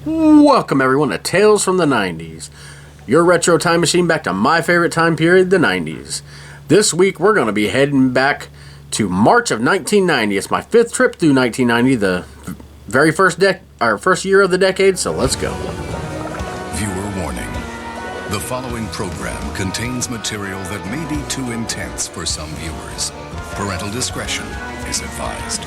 Welcome everyone to Tales from the 90s, your retro time machine back to my favorite time period, the 90s. This week we're going to be heading back to March of 1990. It's my fifth trip through 1990, the very first year of the decade, so let's go. Viewer warning. The following program contains material that may be too intense for some viewers. Parental discretion is advised.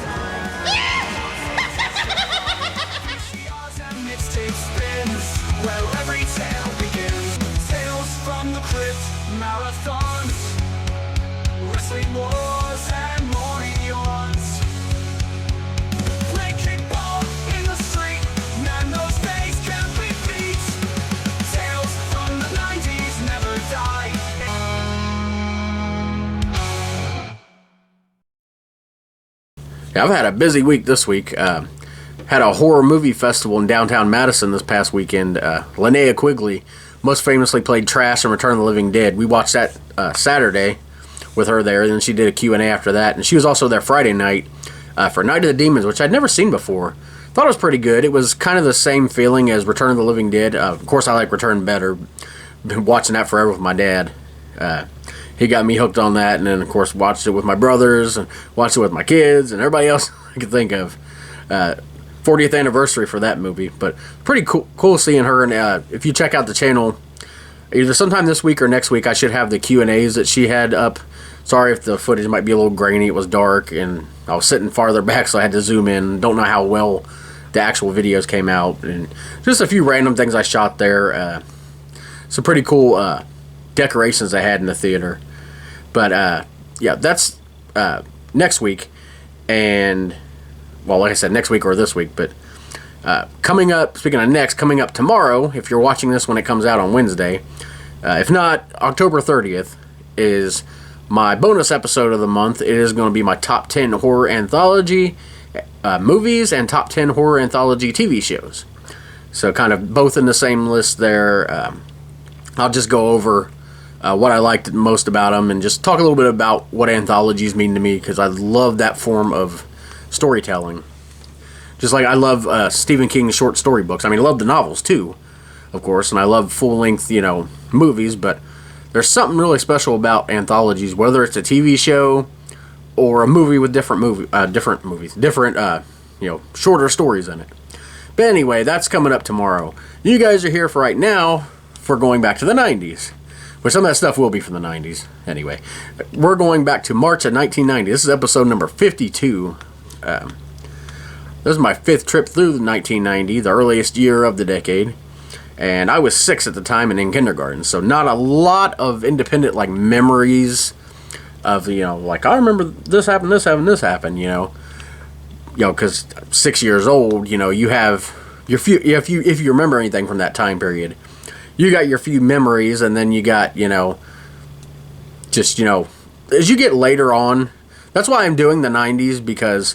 Where every tale begins. Tales from the crypt, marathons, wrestling wars and morning yawns. Play kickball in the street, man those days can't be beat. Tales from the 90s never die. Yeah, I've had a busy week this week. Had a horror movie festival in downtown Madison this past weekend. Linnea Quigley most famously played Trash in Return of the Living Dead. We watched that Saturday with her there, and then she did a Q&A after that. And she was also there Friday night for Night of the Demons, which I'd never seen before. Thought it was pretty good. It was kind of the same feeling as Return of the Living Dead. Of course, I like Return better. Been watching that forever with my dad. He got me hooked on that, and then, of course, watched it with my brothers, and watched it with my kids, and everybody else I could think of. 40th anniversary for that movie, but pretty cool seeing her. And if you check out the channel, either sometime this week or next week, I should have the Q&As that she had up. Sorry if the footage might be a little grainy. It was dark, and I was sitting farther back, so I had to zoom in. Don't know how well the actual videos came out, and just a few random things I shot there. Some pretty cool decorations I had in the theater. But yeah, that's next week, and well, like I said, next week or this week, but coming up, speaking of next, coming up tomorrow, if you're watching this when it comes out on Wednesday, if not, October 30th is my bonus episode of the month. It is going to be my top 10 horror anthology movies and top 10 horror anthology TV shows. So kind of both in the same list there. I'll just go over what I liked most about them and just talk a little bit about what anthologies mean to me, because I love that form of storytelling. Just like I love Stephen King's short story books. I mean, I love the novels too, of course, and I love full-length, movies, but there's something really special about anthologies, whether it's a TV show or a movie with different shorter stories in it. But anyway, that's coming up tomorrow. You guys are here for right now for going back to the 90s. Which some of that stuff will be from the 90s. Anyway, we're going back to March of 1990. This is episode number 52. This is my fifth trip through 1990, the earliest year of the decade, and I was 6 at the time and in kindergarten, so not a lot of independent memories of I remember this happened, because 6 years old, you have your few, if you remember anything from that time period, you got your few memories, and then you got as you get later on. That's why I'm doing the 90s, because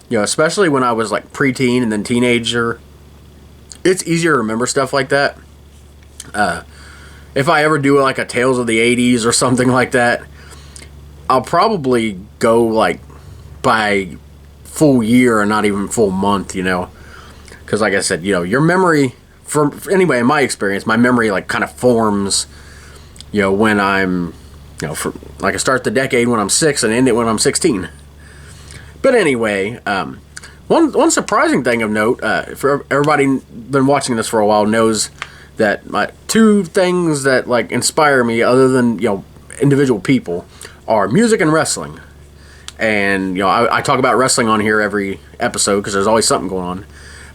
especially when I was preteen and then teenager, it's easier to remember stuff like that. If I ever do a Tales of the 80s or something like that, I'll probably go by full year and not even full month, because like I said, your memory, anyway, in my experience, my memory kind of forms, when I'm, I start the decade when I'm 6 and end it when I'm 16. But anyway, one surprising thing of note, for everybody been watching this for a while knows that my two things that inspire me, other than individual people, are music and wrestling. And I talk about wrestling on here every episode because there's always something going on.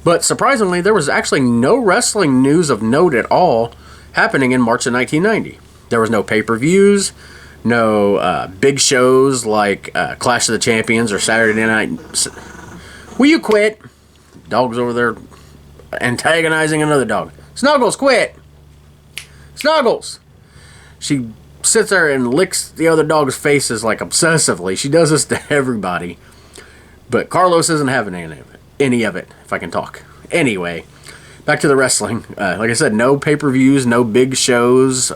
But surprisingly, there was actually no wrestling news of note at all happening in March of 1990. There was no pay-per-views. No big shows like Clash of the Champions or Saturday Night. Will you quit? Dog's over there antagonizing another dog. Snuggles, quit! Snuggles! She sits there and licks the other dog's faces obsessively. She does this to everybody. But Carlos isn't having any of it, if I can talk. Anyway, back to the wrestling. Like I said, no pay-per-views, no big shows,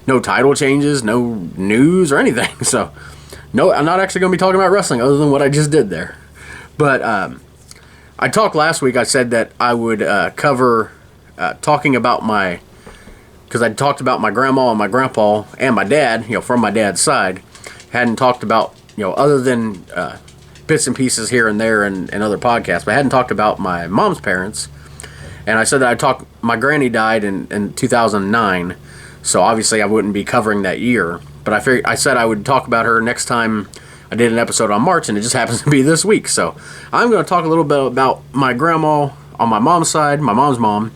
no title changes, no news or anything. So, no, I'm not actually going to be talking about wrestling other than what I just did there. But I talked last week. I said that I would cover talking about because I talked about my grandma and my grandpa and my dad, from my dad's side. Hadn't talked about, other than bits and pieces here and there and other podcasts, but I hadn't talked about my mom's parents. And I said that my granny died in 2009, so obviously I wouldn't be covering that year. But I said I would talk about her next time I did an episode on March, and it just happens to be this week. So I'm going to talk a little bit about my grandma on my mom's side, my mom's mom,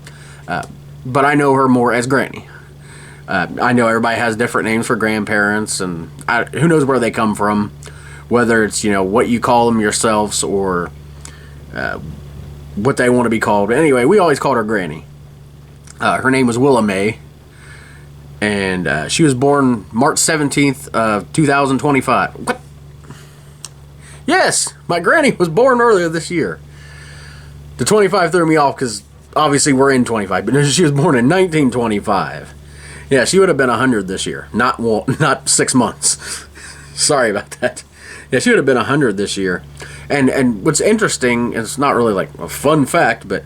but I know her more as Granny. I know everybody has different names for grandparents, and who knows where they come from, whether it's, what you call them yourselves or what they want to be called. But anyway, we always called her Granny. Her name was Willa Mae, and she was born March 17th of 2025. What? Yes, my granny was born earlier this year. The 25 threw me off because obviously we're in 25, but she was born in 1925. Yeah, she would have been 100 this year, not 6 months. Sorry about that. Yeah, she would have been 100 this year. And what's interesting, it's not really like a fun fact, but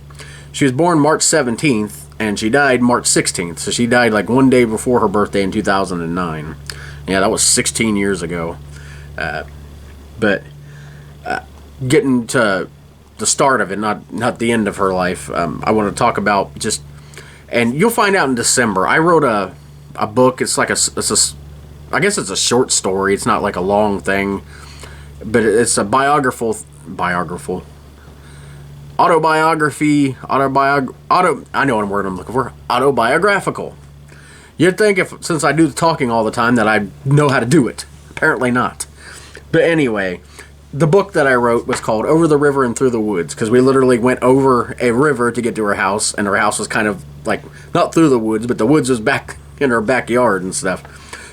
she was born March 17th and she died March 16th. So she died like one day before her birthday in 2009. Yeah, that was 16 years ago. But getting to the start of it, not the end of her life, I want to talk about and you'll find out in December. I wrote a book. It's like I guess it's a short story. It's not like a long thing, but it's a autobiography. I know what word I'm looking for. Autobiographical. You'd think since I do the talking all the time that I know how to do it. Apparently not. But anyway, the book that I wrote was called Over the River and Through the Woods, because we literally went over a river to get to her house, and her house was kind of like, not through the woods, but the woods was back in her backyard and stuff.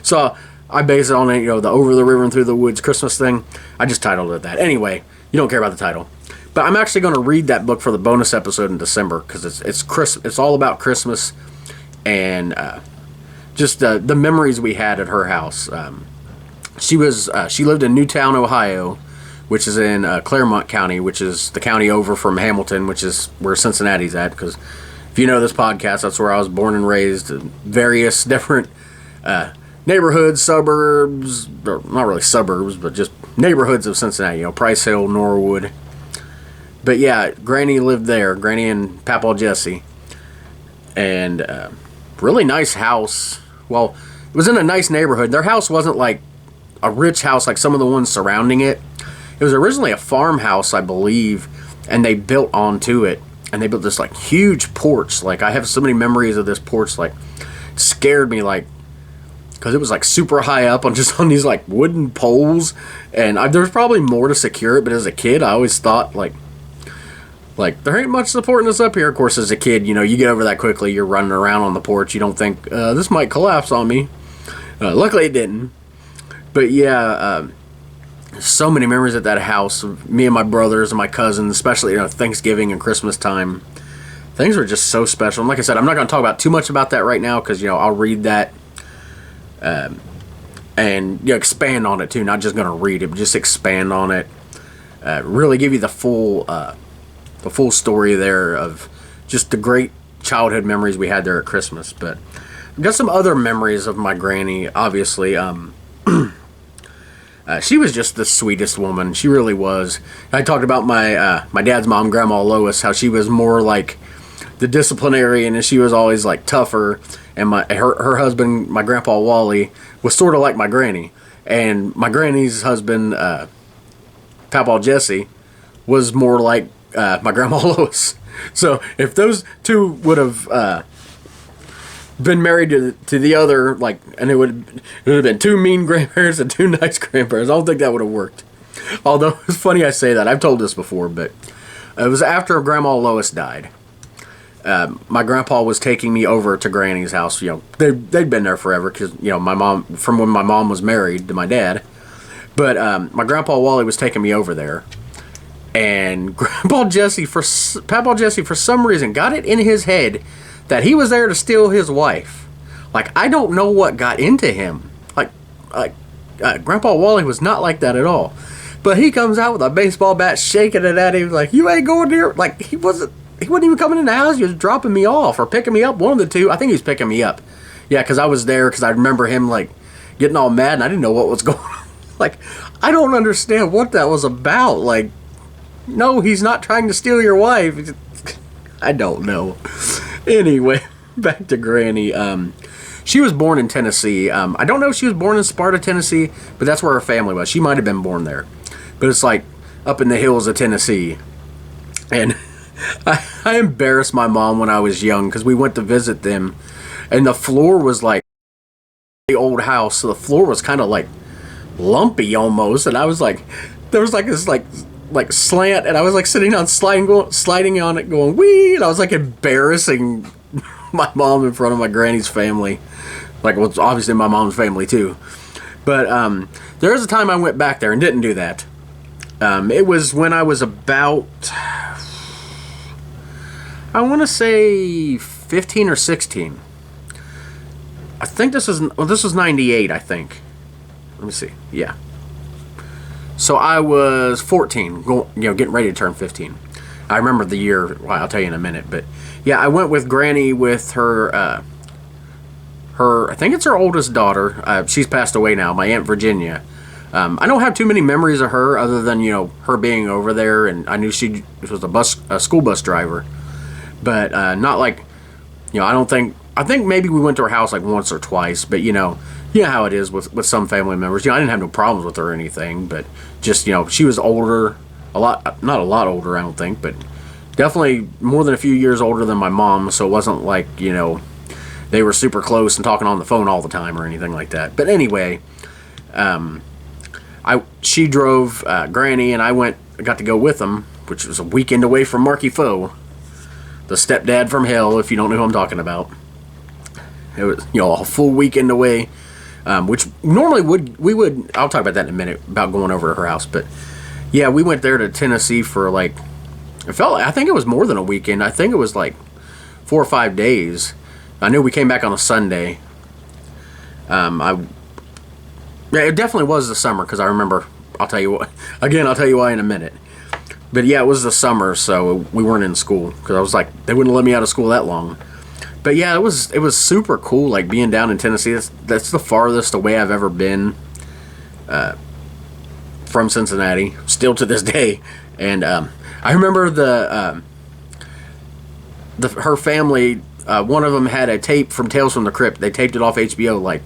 So I based it on, the Over the River and Through the Woods Christmas thing. I just titled it that. Anyway, you don't care about the title. But I'm actually going to read that book for the bonus episode in December, because it's all about Christmas and just the memories we had at her house. She lived in Newtown, Ohio, which is in Claremont County, which is the county over from Hamilton, which is where Cincinnati's at. Because if you know this podcast, that's where I was born and raised. In various different neighborhoods, suburbs, or not really suburbs, but just neighborhoods of Cincinnati. Price Hill, Norwood. But yeah, Granny lived there. Granny and Papaw Jesse, and really nice house. Well, it was in a nice neighborhood. Their house wasn't like a rich house like some of the ones surrounding it. It was originally a farmhouse, I believe, and they built onto it, and they built this like huge porch. Like, I have so many memories of this porch. Like, it scared me, like, because it was like super high up on these like wooden poles, and there was probably more to secure it. But as a kid, I always thought like there ain't much supporting us up here. Of course, as a kid, you get over that quickly. You're running around on the porch. You don't think this might collapse on me. Luckily, it didn't. But yeah. So many memories at that house of me and my brothers and my cousins, especially Thanksgiving and Christmas time. Things were just so special. And like I said, I'm not going to talk about too much about that right now, because I'll read that and expand on it too. Not just going to read it, but just expand on it. Really give you the full story there of just the great childhood memories we had there at Christmas. But I've got some other memories of my granny. Obviously, she was just the sweetest woman. She really was. I talked about my dad's mom, Grandma Lois, how she was more like the disciplinarian, and she was always like tougher. And her husband, my Grandpa Wally, was sort of like my granny. And my granny's husband, Papaw Jesse, was more like my Grandma Lois. So if those two would have been married to the other, and it would have been two mean grandparents and two nice grandparents. I don't think that would have worked. Although, it's funny I say that. I've told this before, but it was after Grandma Lois died. My grandpa was taking me over to Granny's house. They'd been there forever, because, my mom, from when my mom was married to my dad. But my Grandpa Wally was taking me over there. And Papaw Jesse, for some reason, got it in his head that he was there to steal his wife. I don't know what got into him. Grandpa Wally was not like that at all. But he comes out with a baseball bat, shaking it at him like, you ain't going there. Like, he wasn't even coming in the house. He was dropping me off or picking me up. One of the two. I think he was picking me up. Yeah, because I was there, because I remember him, like, getting all mad, and I didn't know what was going on. Like, I don't understand what that was about. Like, no, he's not trying to steal your wife. I don't know. Anyway, back to Granny. She was born in Tennessee. I don't know if she was born in Sparta, Tennessee, but that's where her family was. She might have been born there. But it's like up in the hills of Tennessee. And I embarrassed my mom when I was young because we went to visit them. And the floor was like the old house. So the floor was kind of like lumpy almost. And I was like, there was like this like slant. And I was like sitting on sliding on it going, wee. And I was like embarrassing my mom in front of my granny's family. Like, well, it's obviously my mom's family too. But there was a time I went back there and didn't do that. It was when I was about, I want to say 15 or 16. I think this was 98, I think. Let me see. Yeah. So I was 14, getting ready to turn 15. I remember the year. Well, I'll tell you in a minute. But yeah, I went with Granny with her, I think it's her oldest daughter. She's passed away now, my Aunt Virginia. I don't have too many memories of her other than, her being over there, and I knew she was a school bus driver. But not like, I think maybe we went to her house like once or twice, but you know how it is with some family members. I didn't have no problems with her or anything, but just, she was older, not a lot older, I don't think, but definitely more than a few years older than my mom, so it wasn't like, they were super close and talking on the phone all the time or anything like that. But anyway, she drove Granny, and I got to go with them, which was a weekend away from Marky Foe, the stepdad from hell, if you don't know who I'm talking about. It was, a full weekend away, which normally we would, I'll talk about that in a minute, about going over to her house. But yeah, we went there to Tennessee for like, I think it was more than a weekend. I think it was like 4 or 5 days. I knew we came back on a Sunday. Yeah, it definitely was the summer, because I remember, I'll tell you why in a minute. But yeah, it was the summer, so we weren't in school, because I was like, they wouldn't let me out of school that long. But yeah, it was super cool, like being down in Tennessee. That's the farthest away I've ever been from Cincinnati, still to this day. And I remember her family, one of them had a tape from Tales from the Crypt. They taped it off HBO, like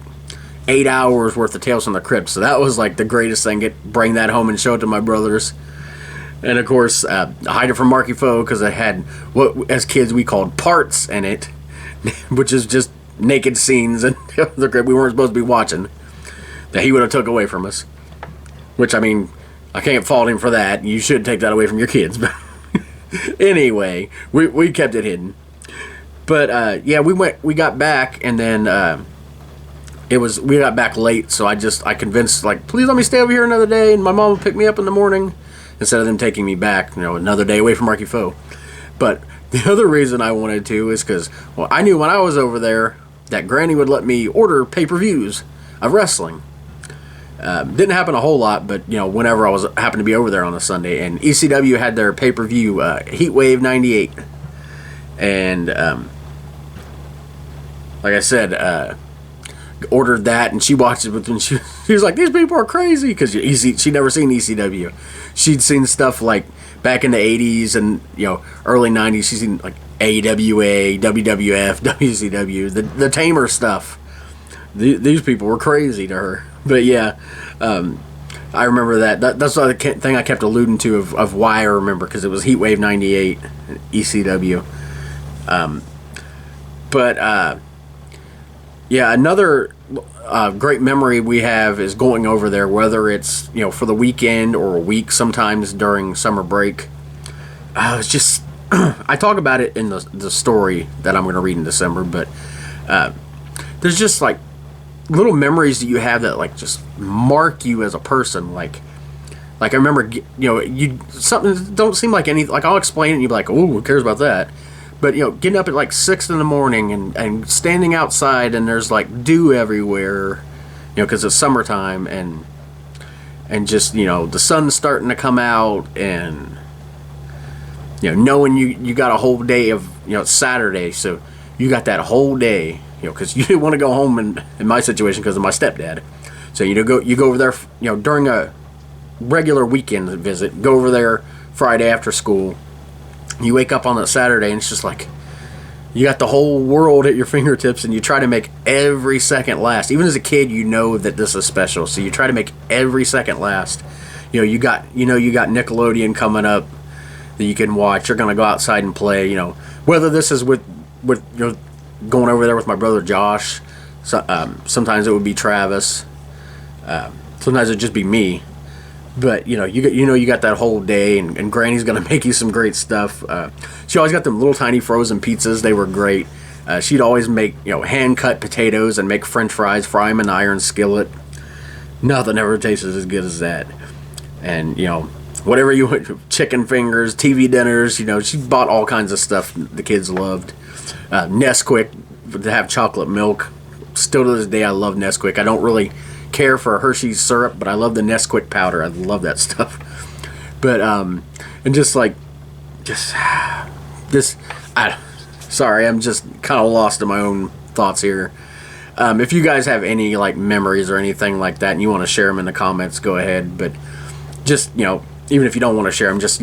8 hours worth of Tales from the Crypt. So that was like the greatest thing. Bring that home and show it to my brothers. And of course, hide it from Marky Foe, because it had what as kids we called parts in it, which is just naked scenes and the Crypt we weren't supposed to be watching, that he would have took away from us. Which, I mean, I can't fault him for that. You should take that away from your kids. But anyway, we kept it hidden. But yeah, we got back, and then we got back late, so I convinced, like, please let me stay over here another day, and my mom would pick me up in the morning instead of them taking me back, another day away from Marky Foe. But the other reason I wanted to is because, well, I knew when I was over there that Granny would let me order pay-per-views of wrestling. Didn't happen a whole lot, but whenever I happened to be over there on a Sunday, and ECW had their pay-per-view Heatwave 98, and like I said, ordered that, and she watched it with me. She was like, these people are crazy, because she'd never seen ECW. She'd seen stuff like back in the 80s and early 90s. She's seen like AWA, WWF, WCW, the tamer stuff. These people were crazy to her. But yeah, I remember that's the thing I kept alluding to of why I remember, because it was Heatwave 98 ECW. But yeah, another great memory we have is going over there, whether it's for the weekend or a week, sometimes during summer break. It's just I talk about it in the story that I'm going to read in December, but there's just like little memories that you have that like just mark you as a person. Like I remember, something don't seem like anything. Like I'll explain it, and you'll be like, "Oh, who cares about that?" But getting up at like 6 in the morning and standing outside, and there's like dew everywhere, because it's summertime, and and just, the sun's starting to come out, and knowing you got a whole day of, it's Saturday, so you got that whole day, because you didn't want to go home in my situation because of my stepdad. So you go over there, during a regular weekend visit, go over there Friday after school. You wake up on that Saturday and it's just like you got the whole world at your fingertips, and you try to make every second last. Even as a kid, you know that this is special, so you try to make every second last. You got Nickelodeon coming up that you can watch. You're gonna go outside and play. Whether this is with going over there with my brother Josh. So, sometimes it would be Travis. Sometimes it'd just be me. But you got that whole day, and Granny's gonna make you some great stuff. She always got them little tiny frozen pizzas. They were great. She'd always make hand cut potatoes and make French fries, fry them in an iron skillet. Nothing ever tasted as good as that. And whatever you want, chicken fingers, TV dinners. She bought all kinds of stuff the kids loved. Nesquik to have chocolate milk. Still to this day, I love Nesquik. I don't really care for Hershey's syrup, but I love the Nesquik powder. I love that stuff. But and sorry, I'm just kind of lost in my own thoughts here. If you guys have any memories or anything like that, and you want to share them in the comments, go ahead. But just even if you don't want to share them, just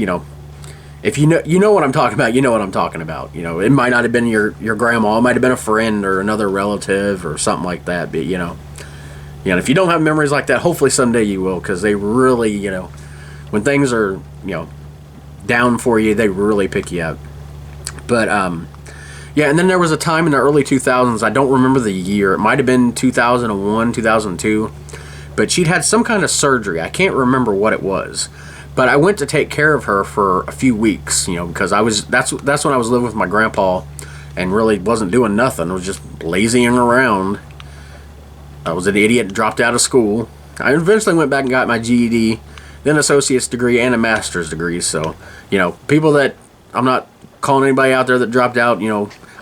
if you know what I'm talking about, you know what I'm talking about. It might not have been your grandma, it might have been a friend or another relative or something like that. But if you don't have memories like that, hopefully someday you will, because they really, when things are, down for you, they really pick you up. But, yeah, and then there was a time in the early 2000s, I don't remember the year, it might have been 2001, 2002, but she'd had some kind of surgery. I can't remember what it was. But I went to take care of her for a few weeks, because that's when I was living with my grandpa and really wasn't doing nothing. I was just lazying around. I was an idiot, dropped out of school. I eventually went back and got my GED, then associate's degree and a master's degree. So, people that, I'm not calling anybody out there that dropped out,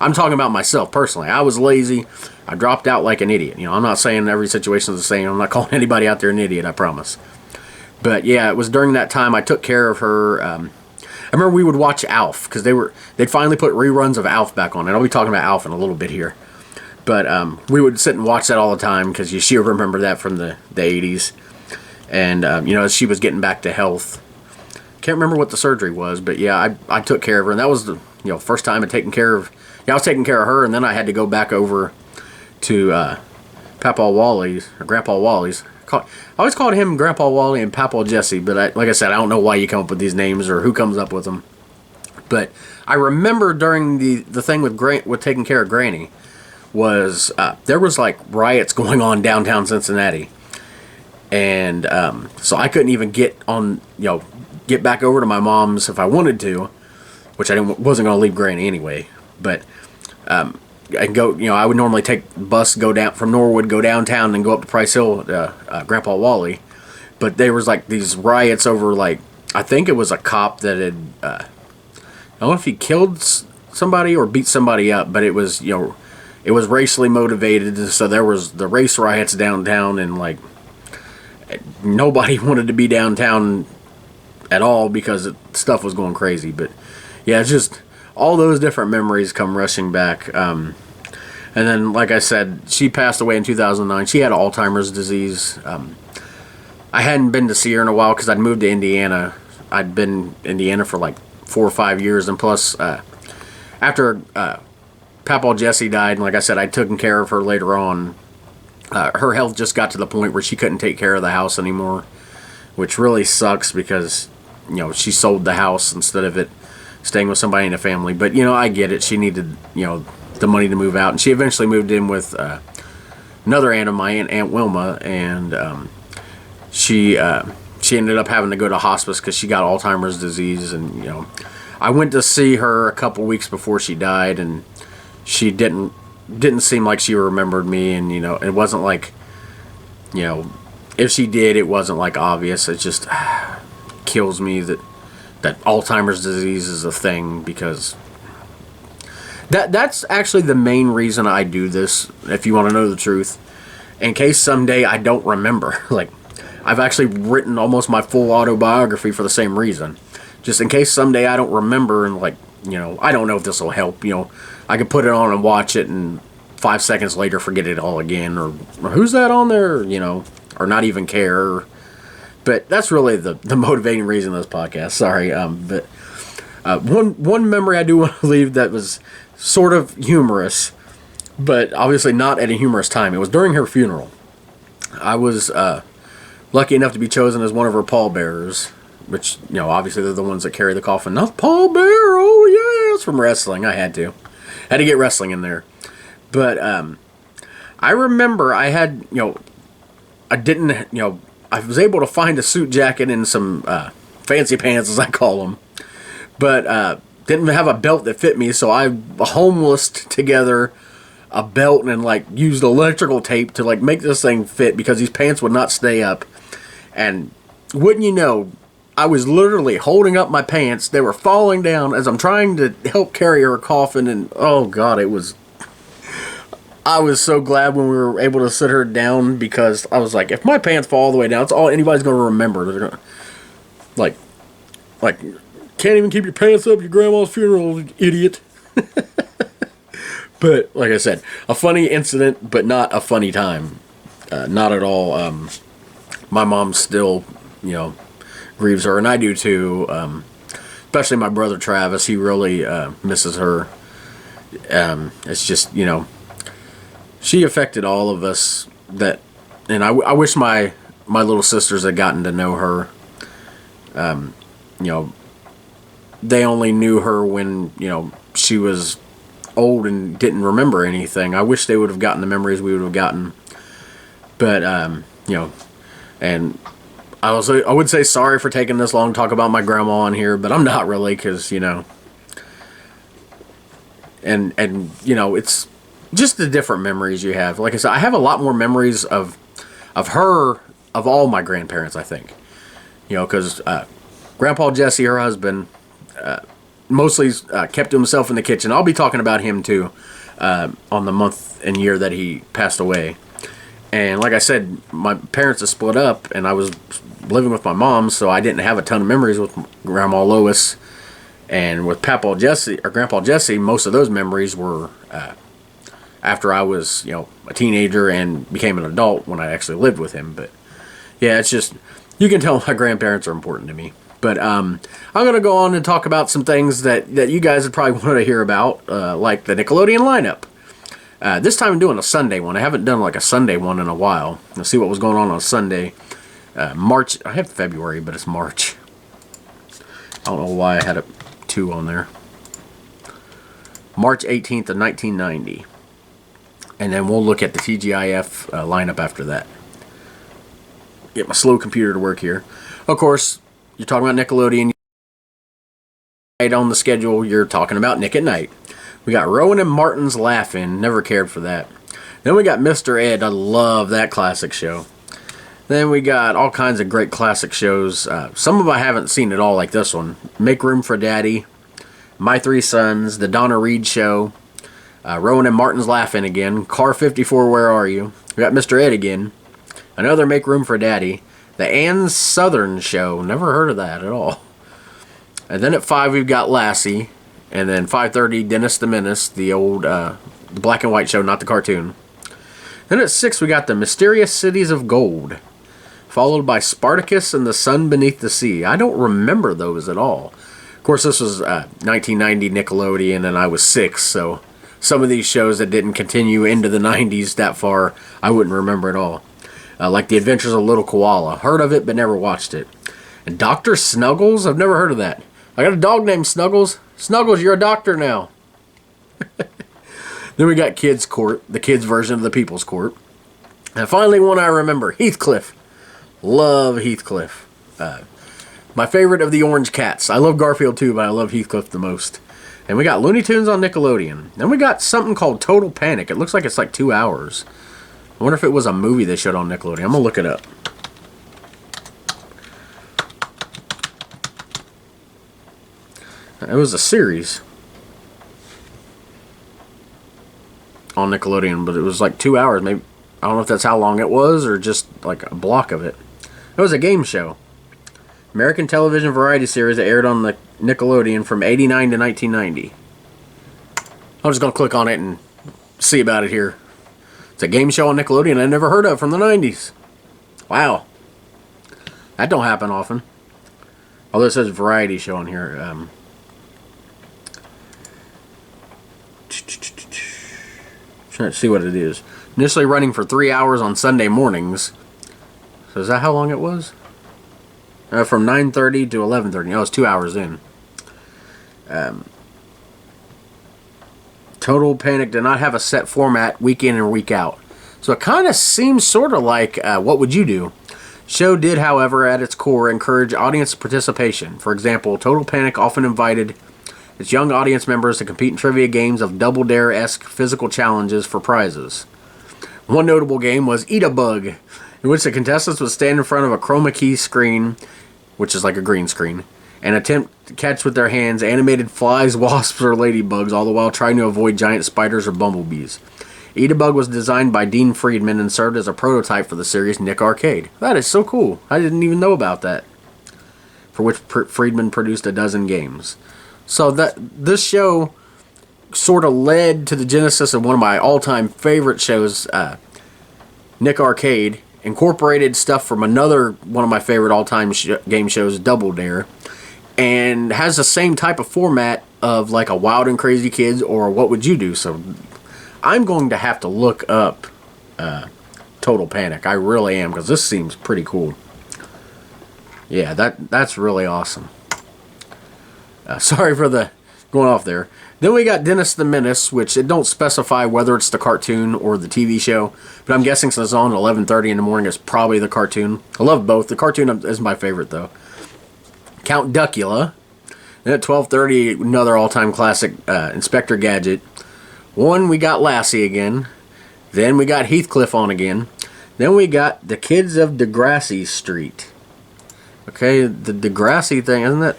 I'm talking about myself personally. I was lazy. I dropped out like an idiot. I'm not saying every situation is the same. I'm not calling anybody out there an idiot, I promise. But yeah, it was during that time I took care of her. I remember we would watch Alf, because they'd finally put reruns of Alf back on. And I'll be talking about Alf in a little bit here. But we would sit and watch that all the time, because she would remember that from the 80s. And, as she was getting back to health. Can't remember what the surgery was, but yeah, I took care of her. And that was the first time I was taking care of her, and then I had to go back over to Papa Wally's, or Grandpa Wally's. I always called him Grandpa Wally and Papa Jesse, but like I said, I don't know why you come up with these names or who comes up with them. But I remember during the thing with taking care of Granny, was there was riots going on downtown Cincinnati, and so I couldn't even get back over to my mom's if I wanted to, which wasn't going to leave Granny anyway. But I go, I would normally take the bus, go down from Norwood, go downtown, and go up to Price Hill, Grandpa Wally. But there was these riots over I think it was a cop that had I don't know if he killed somebody or beat somebody up, but it was it was racially motivated, so there was the race riots downtown, and nobody wanted to be downtown at all because stuff was going crazy. But yeah, it's just all those different memories come rushing back. And then, like I said, she passed away in 2009. She had Alzheimer's disease. I hadn't been to see her in a while because I'd moved to Indiana. I'd been in Indiana for 4 or 5 years, and plus after Papa Jesse died, and like I said, I'd taken care of her later on. Her health just got to the point where she couldn't take care of the house anymore, which really sucks because, she sold the house instead of it staying with somebody in the family. But, I get it. She needed, the money to move out, and she eventually moved in with another aunt of mine, Aunt Wilma, and she ended up having to go to hospice because she got Alzheimer's disease. And, I went to see her a couple weeks before she died, and she didn't seem like she remembered me, and it wasn't if she did, it wasn't obvious. It just kills me that Alzheimer's disease is a thing, because that's actually the main reason I do this, if you want to know the truth, in case someday I don't remember. I've actually written almost my full autobiography for the same reason. Just in case someday I don't remember and, like, I don't know if this will help. I could put it on and watch it and 5 seconds later forget it all again. Or who's that on there? Or not even care. But that's really the motivating reason of this podcast. Sorry. But one memory I do want to leave that was sort of humorous, but obviously not at a humorous time. It was during her funeral. I was lucky enough to be chosen as one of her pallbearers, which, obviously they're the ones that carry the coffin. Not pallbearer, oh yeah, it's from wrestling. I had to get wrestling in there. But I remember I had, I was able to find a suit jacket and some fancy pants, as I call them, but didn't have a belt that fit me, so I homelessed together a belt and used electrical tape to make this thing fit because these pants would not stay up. And wouldn't you know, I was literally holding up my pants. They were falling down as I'm trying to help carry her coffin, and oh god, I was so glad when we were able to sit her down, because I was like, if my pants fall all the way down, it's all anybody's going to remember. They're gonna, can't even keep your pants up at your grandma's funeral, idiot. But, like I said, a funny incident, but not a funny time. Not at all. My mom still, grieves her, and I do too. Especially my brother Travis. He really misses her. It's just, she affected all of us. And I wish my little sisters had gotten to know her. They only knew her when, she was old and didn't remember anything. I wish they would have gotten the memories we would have gotten. But, and I would say sorry for taking this long to talk about my grandma on here, but I'm not really, because, and it's just the different memories you have. Like I said, I have a lot more memories of her, of all my grandparents, I think. Because Grandpa Jesse, her husband, mostly kept to himself in the kitchen. I'll be talking about him too on the month and year that he passed away. And like I said, my parents have split up, and I was living with my mom, so I didn't have a ton of memories with Grandma Lois. And with Grandpa Jesse, most of those memories were after I was, a teenager and became an adult when I actually lived with him. But yeah, it's just, you can tell my grandparents are important to me. But I'm going to go on and talk about some things that you guys would probably want to hear about, like the Nickelodeon lineup. This time I'm doing a Sunday one. I haven't done a Sunday one in a while. Let's see what was going on Sunday. March, I have February, but it's March. I don't know why I had a 2 on there. March 18th of 1990. And then we'll look at the TGIF lineup after that. Get my slow computer to work here. Of course, you're talking about Nickelodeon. On the schedule, you're talking about Nick at Night. We got Rowan and Martin's Laugh-In. Never cared for that. Then we got Mr. Ed. I love that classic show. Then we got all kinds of great classic shows. Some of them I haven't seen at all, like this one. Make Room for Daddy. My Three Sons. The Donna Reed Show. Rowan and Martin's Laugh-In again. Car 54, Where Are You? We got Mr. Ed again. Another Make Room for Daddy. The Ann Southern Show. Never heard of that at all. And then at 5 we've got Lassie. And then 5:30 Dennis the Menace. The old the black and white show, not the cartoon. Then at 6 we got the Mysterious Cities of Gold. Followed by Spartacus and the Sun Beneath the Sea. I don't remember those at all. Of course, this was 1990 Nickelodeon, and I was 6, so some of these shows that didn't continue into the 90s that far, I wouldn't remember at all. Like The Adventures of Little Koala. Heard of it, but never watched it. And Dr. Snuggles? I've never heard of that. I got a dog named Snuggles. Snuggles, you're a doctor now. Then we got Kids Court, the kids' version of the People's Court. And finally, one I remember, Heathcliff. Love Heathcliff. My favorite of the Orange Cats. I love Garfield too, but I love Heathcliff the most. And we got Looney Tunes on Nickelodeon. Then we got something called Total Panic. It looks like it's 2 hours. I wonder if it was a movie they showed on Nickelodeon. I'm going to look it up. It was a series on Nickelodeon, but it was 2 hours. Maybe, I don't know if that's how long it was or just a block of it. It was a game show. American television variety series that aired on the Nickelodeon from 89 to 1990. I'm just going to click on it and see about it here. It's a game show on Nickelodeon I never heard of from the 90s. Wow. That don't happen often. Although it says variety show on here. Trying to see what it is. Initially running for 3 hours on Sunday mornings. So is that how long it was? From 9:30 to 11:30. Oh, it's 2 hours in. Total Panic did not have a set format week in and week out. So it kind of seems sort of like What Would You Do? Show did, however, at its core, encourage audience participation. For example, Total Panic often invited its young audience members to compete in trivia games of Double Dare-esque physical challenges for prizes. One notable game was Eat a Bug, in which the contestants would stand in front of a chroma key screen, which is like a green screen, and attempt to catch with their hands animated flies, wasps, or ladybugs, all the while trying to avoid giant spiders or bumblebees. Eat a Bug was designed by Dean Friedman and served as a prototype for the series Nick Arcade. That is so cool. I didn't even know about that. For which Friedman produced a dozen games. So this show sort of led to the genesis of one of my all-time favorite shows, Nick Arcade. Incorporated stuff from another one of my favorite all-time game shows, Double Dare. And has the same type of format of like a Wild and Crazy Kids or What Would You Do? So I'm going to have to look up Total Panic. I really am, because this seems pretty cool. Yeah, that's really awesome. Sorry for the going off there. Then we got Dennis the Menace, which it don't specify whether it's the cartoon or the TV show, but I'm guessing since it's on at 11:30 in the morning, it's probably the cartoon. I love both. The cartoon is my favorite, though. Count Duckula. Then at 12:30, another all-time classic, Inspector Gadget. We got Lassie again. Then we got Heathcliff on again. Then we got The Kids of Degrassi Street. Okay, the Degrassi thing, isn't that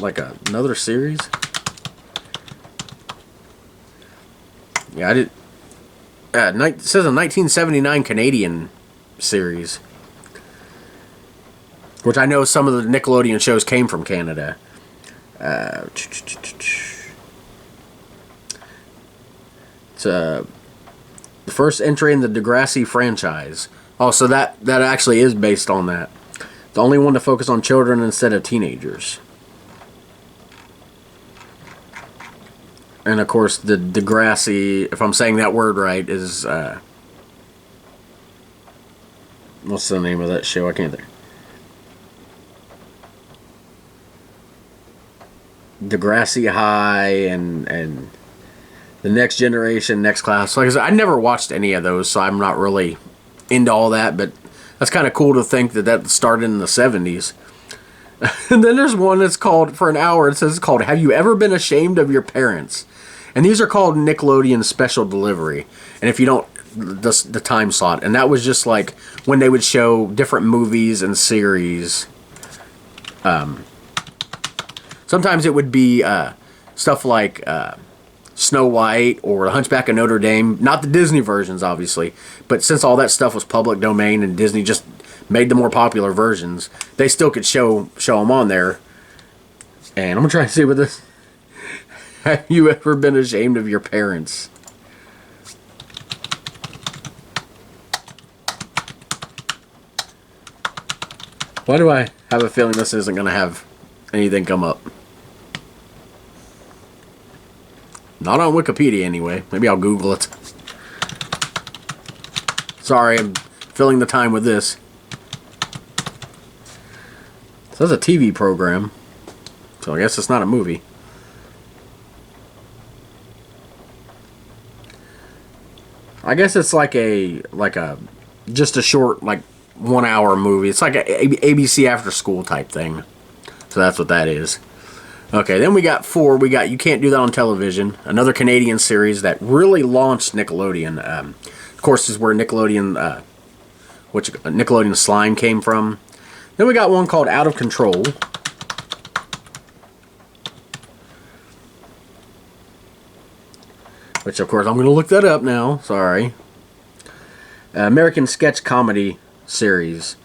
like another series? Yeah, I did. It says a 1979 Canadian series, which I know some of the Nickelodeon shows came from Canada. It's the first entry in the Degrassi franchise. Oh, so that actually is based on that. The only one to focus on children instead of teenagers. And of course, the Degrassi, if I'm saying that word right, is what's the name of that show? I can't think. Degrassi High and the Next Generation, Next Class. Like I said, I never watched any of those, so I'm not really into all that. But that's kind of cool to think that started in the 70s. And then there's one that's called, for an hour, it says it's called Have You Ever Been Ashamed of Your Parents? And these are called Nickelodeon Special Delivery. And if you don't, the time slot. And that was just like when they would show different movies and series. Sometimes it would be stuff like Snow White or The Hunchback of Notre Dame. Not the Disney versions, obviously. But since all that stuff was public domain and Disney just made the more popular versions, they still could show them on there. And I'm going to try to see what this... Have you ever been ashamed of your parents? Why do I have a feeling this isn't going to have anything come up? Not on Wikipedia, anyway. Maybe I'll Google it. Sorry, I'm filling the time with this. So that's a TV program. So I guess it's not a movie. I guess it's like a just a short, like, 1 hour movie. It's like a ABC after school type thing. So that's what that is. Okay, then we got 4. We got You Can't Do That on Television, another Canadian series that really launched Nickelodeon. Of course, this is where Nickelodeon Slime came from. Then we got one called Out of Control. Which, of course, I'm going to look that up now. Sorry. American sketch comedy series,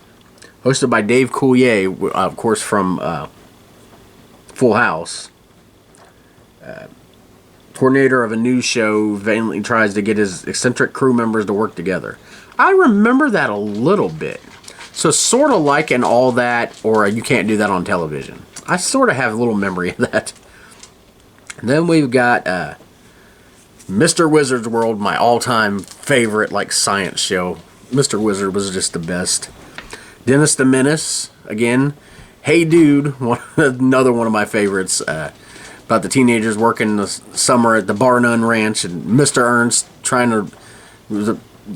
hosted by Dave Coulier, of course from Full House. Coordinator of a news show vainly tries to get his eccentric crew members to work together. I remember that a little bit. So sort of like an All That, or You Can't Do That on Television. I sort of have a little memory of that. And then we've got Mr. Wizard's World, my all-time favorite like science show. Mr. Wizard was just the best. Dennis the Menace, again. Hey Dude, another one of my favorites. About the teenagers working the summer at the Bar None Ranch, and Mr. Ernst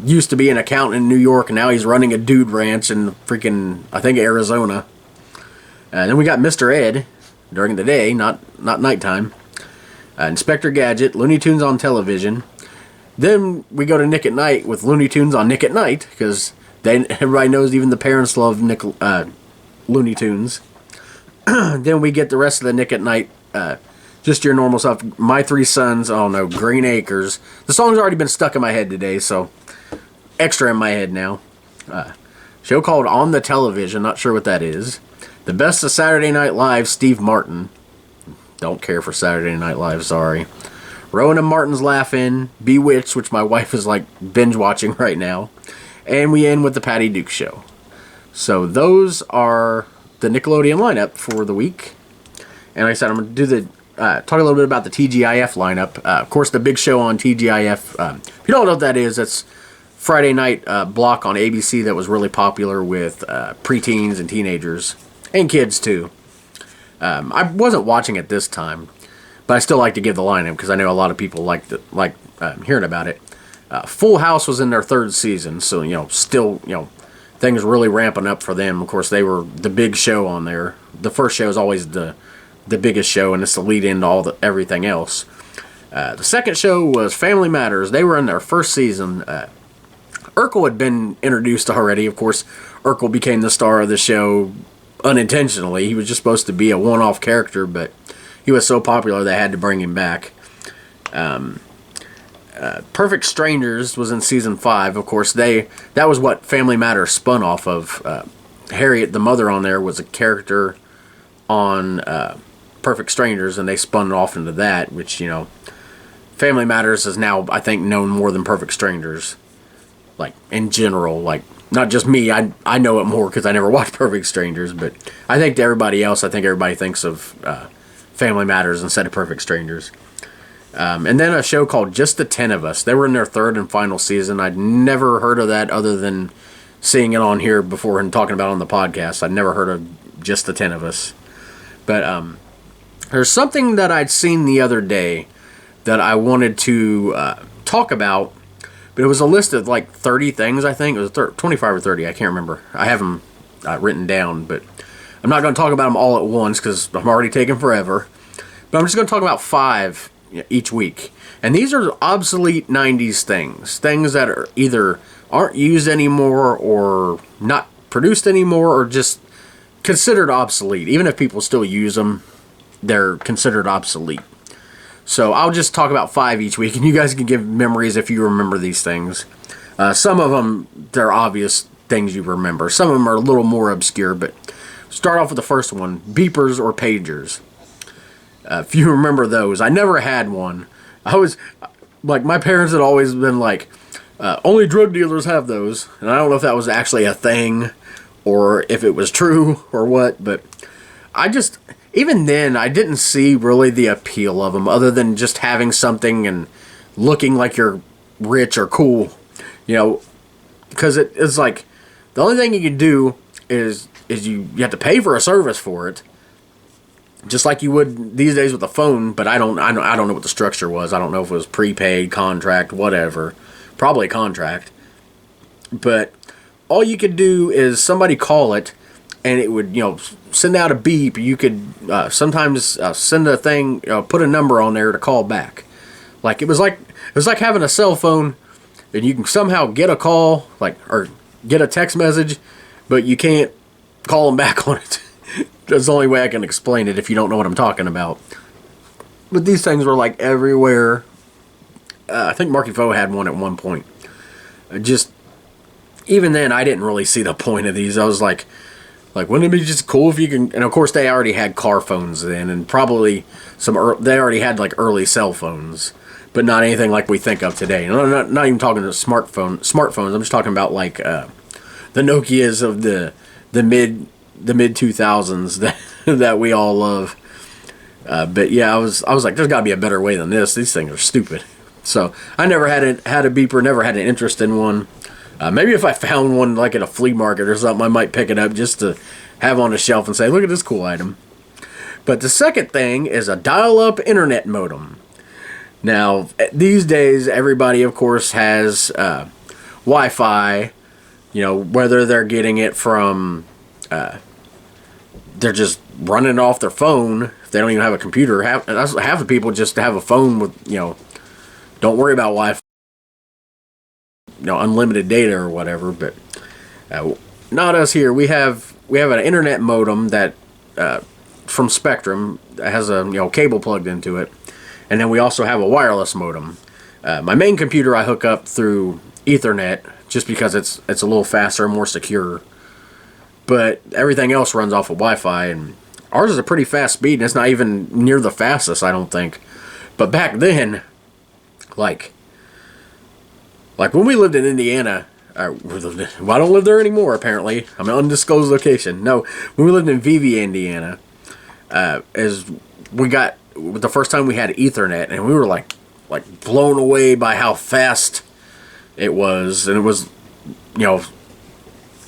used to be an accountant in New York, and now he's running a dude ranch in freaking, I think, Arizona. And then we got Mr. Ed during the day, not nighttime. Inspector Gadget, Looney Tunes on television. Then we go to Nick at Night with Looney Tunes on Nick at Night, because everybody knows even the parents love Looney Tunes. Then we get the rest of the Nick at Night, just your normal stuff. My Three Sons, oh no, Green Acres. The song's already been stuck in my head today, so extra in my head now. Show called On the Television, not sure what that is. The Best of Saturday Night Live, Steve Martin. Don't care for Saturday Night Live, sorry. Rowan and Martin's Laugh-In, Bewitched, which my wife is like binge watching right now. And we end with the Patty Duke Show. So those are the Nickelodeon lineup for the week. And like I said, I'm going to do talk a little bit about the TGIF lineup. Of course, the big show on TGIF. If you don't know what that is, it's Friday night block on ABC that was really popular with preteens and teenagers and kids too. I wasn't watching it this time, but I still like to give the lineup because I know a lot of people like hearing about it. Full House was in their third season, so still things really ramping up for them. Of course, they were the big show on there. The first show is always the biggest show, and it's the lead in to everything else. The second show was Family Matters. They were in their first season. Urkel had been introduced already. Of course, Urkel became the star of the show unintentionally. He was just supposed to be a one-off character, but he was so popular they had to bring him back. Perfect Strangers was in season 5. Of course, that was what Family Matters spun off of. Harriet, the mother on there, was a character on Perfect Strangers, and they spun it off into that, which, Family Matters is now, I think, known more than Perfect Strangers. Like, in general, like, not just me, I know it more because I never watched Perfect Strangers, but I think to everybody else, I think everybody thinks of Family Matters instead of Perfect Strangers. And then a show called Just the 10 of Us. They were in their third and final season. I'd never heard of that other than seeing it on here before and talking about it on the podcast. I'd never heard of Just the 10 of Us. But there's something that I'd seen the other day that I wanted to talk about, but it was a list of like 30 things, I think. It was 25 or 30, I can't remember. I have them written down, but I'm not going to talk about them all at once because I'm already taking forever. But I'm just going to talk about 5 each week. And these are obsolete 90s things that are either aren't used anymore or not produced anymore or just considered obsolete. Even if people still use them, they're considered obsolete. So I'll just talk about 5 each week, and you guys can give memories if you remember these things. Some of them, they're obvious things you remember. Some of them are a little more obscure, but start off with the first one, beepers or pagers. If you remember those, I never had one. My parents had always been like, only drug dealers have those. And I don't know if that was actually a thing or if it was true or what, but even then, I didn't see really the appeal of them other than just having something and looking like you're rich or cool, because it's like the only thing you can do is you have to pay for a service for it, just like you would these days with a phone. But I don't know what the structure was. I don't know if it was prepaid, contract, whatever. Probably contract. But all you could do is somebody call it, and it would send out a beep. You could sometimes send a thing, put a number on there to call back. Like it was like having a cell phone, and you can somehow get a call, or get a text message, but you can't call them back on it. That's the only way I can explain it if you don't know what I'm talking about. But these things were like everywhere. I think Marky Foe had one at one point. Just even then, I didn't really see the point of these. I was like, wouldn't it be just cool if you can? And of course, they already had car phones then, and probably they already had like early cell phones, but not anything like we think of today. Not even talking to smartphones. I'm just talking about like the Nokias of the mid 2000s that we all love. But yeah, I was like, there's got to be a better way than this. These things are stupid. So I never had a beeper, never had an interest in one. Maybe if I found one like at a flea market or something, I might pick it up just to have on a shelf and say, look at this cool item. But the second thing is a dial-up internet modem. Now, these days, everybody, of course, has Wi-Fi, whether they're getting it from, they're just running it off their phone. If they don't even have a computer, half the people just have a phone with, don't worry about Wi-Fi. Unlimited data or whatever, but not us here. We have an internet modem that from Spectrum that has a cable plugged into it, and then we also have a wireless modem. My main computer I hook up through Ethernet just because it's a little faster and more secure, but everything else runs off of Wi-Fi, and ours is a pretty fast speed, and it's not even near the fastest, I don't think. But back then, like when we lived in Indiana, I don't live there anymore, apparently. I'm an undisclosed location. No, when we lived in Vevey, Indiana, as we got, the first time we had Ethernet, and we were like blown away by how fast it was. And it was,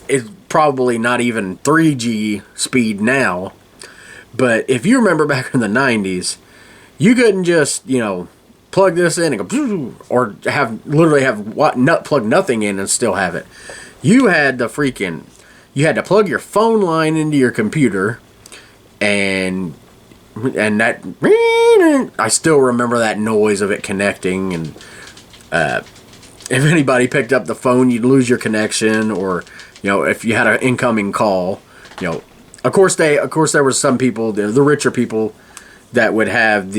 it's probably not even 3G speed now. But if you remember back in the 90s, you couldn't just, plug this in and go, or plug nothing in and still have it. You had to plug your phone line into your computer, and that, I still remember that noise of it connecting. And if anybody picked up the phone, you'd lose your connection, or if you had an incoming call, of course there were some people, the richer people, that would have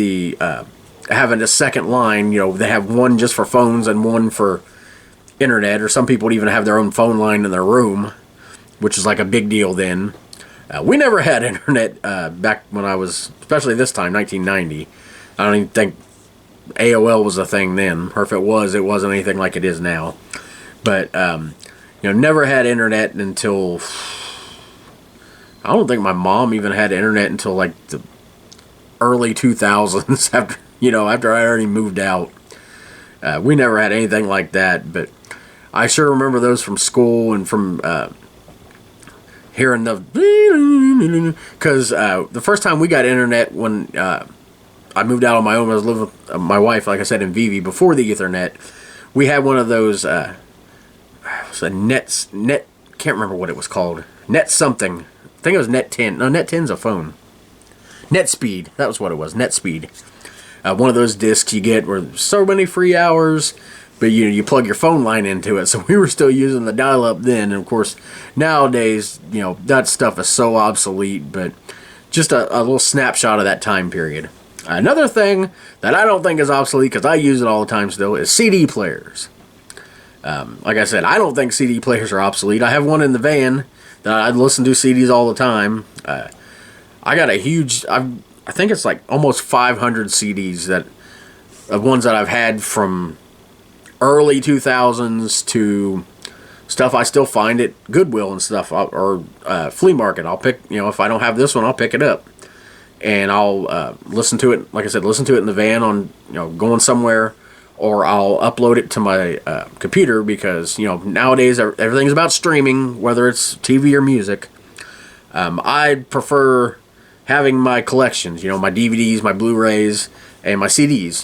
having a second line. They have one just for phones and one for internet, or some people would even have their own phone line in their room, which is like a big deal then. We never had internet back when I was, especially this time, 1990. I don't even think AOL was a thing then, or if it wasn't anything like it is now. But never had internet until, I don't think my mom even had internet until like the early 2000s after I already moved out. We never had anything like that, but I sure remember those from school and from hearing because the first time we got internet when I moved out on my own, I was living with my wife, like I said, in Vevey before the Ethernet. We had one of those net, can't remember what it was called, net something. I think it was Net 10. No, Net 10's a phone. NetSpeed, that was what it was, NetSpeed. One of those discs you get where so many free hours, but you plug your phone line into it. So we were still using the dial-up then, and of course nowadays that stuff is so obsolete. But just a little snapshot of that time period. Another thing that I don't think is obsolete, because I use it all the time still, is CD players. Like I said, I don't think CD players are obsolete. I have one in the van that I listen to CDs all the time. I got a huge, I think it's like almost 500 CDs of ones that I've had from early 2000s to stuff I still find at Goodwill and stuff, or flea market. I'll pick, if I don't have this one, I'll pick it up, and I'll listen to it. Like I said, listen to it in the van on going somewhere, or I'll upload it to my computer, because nowadays everything's about streaming, whether it's TV or music. I prefer having my collections, my DVDs, my Blu-rays, and my CDs.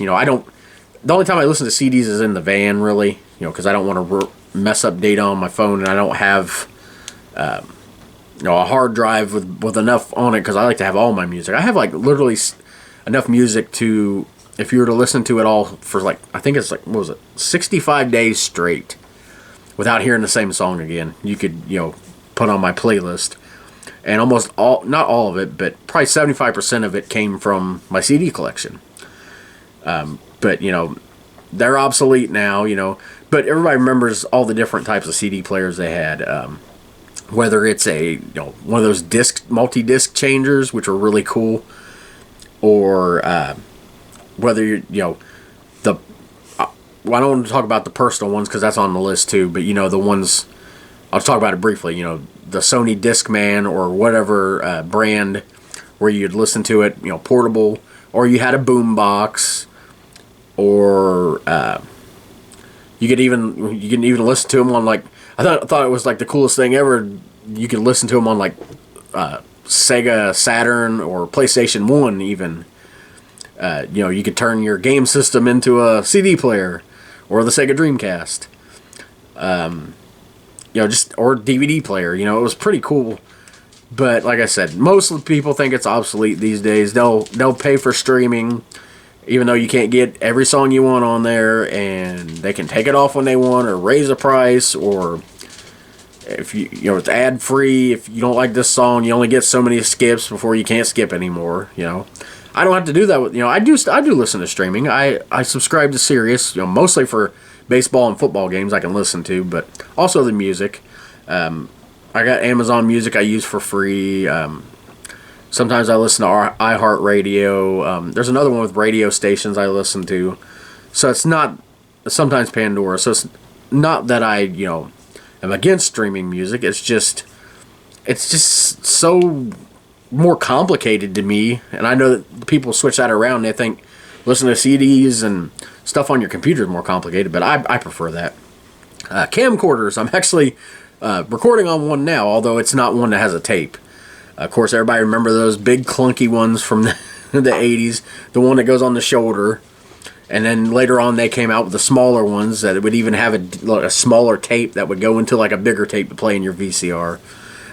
The only time I listen to CDs is in the van, really, because I don't want to mess up data on my phone, and I don't have, a hard drive with enough on it, because I like to have all my music. I have like literally enough music to, if you were to listen to it all for like, I think it's like, what was it, 65 days straight, without hearing the same song again, you could, put on my playlist. And almost all, not all of it, but probably 75% of it came from my CD collection. But, they're obsolete now, but everybody remembers all the different types of CD players they had. Whether it's one of those multi-disc changers, which are really cool, or whether well, I don't want to talk about the personal ones because that's on the list too, but the ones, I'll talk about it briefly, the Sony Discman or whatever brand where you'd listen to it, portable, or you had a boom box, or you can even listen to them on, like, I thought it was like the coolest thing ever. You could listen to them on, like, Sega Saturn or PlayStation 1 even. You could turn your game system into a CD player or the Sega Dreamcast. Or DVD player. It was pretty cool. But like I said, most people think it's obsolete these days. They'll pay for streaming, even though you can't get every song you want on there, and they can take it off when they want or raise the price, or if it's ad free. If you don't like this song, you only get so many skips before you can't skip anymore. I don't have to do that with, I do listen to streaming. I subscribe to Sirius, mostly for baseball and football games I can listen to, but also the music. I got Amazon Music I use for free. Sometimes I listen to iHeartRadio. There's another one with radio stations I listen to. So it's not, sometimes Pandora. So it's not that I, am against streaming music. It's just so more complicated to me. And I know that people switch that around. They think listening to CDs and stuff on your computer is more complicated, but I prefer that. Camcorders. I'm actually recording on one now, although it's not one that has a tape. Of course, everybody remember those big clunky ones from the 80s, the one that goes on the shoulder. And then later on they came out with the smaller ones that would even have a smaller tape that would go into like a bigger tape to play in your VCR.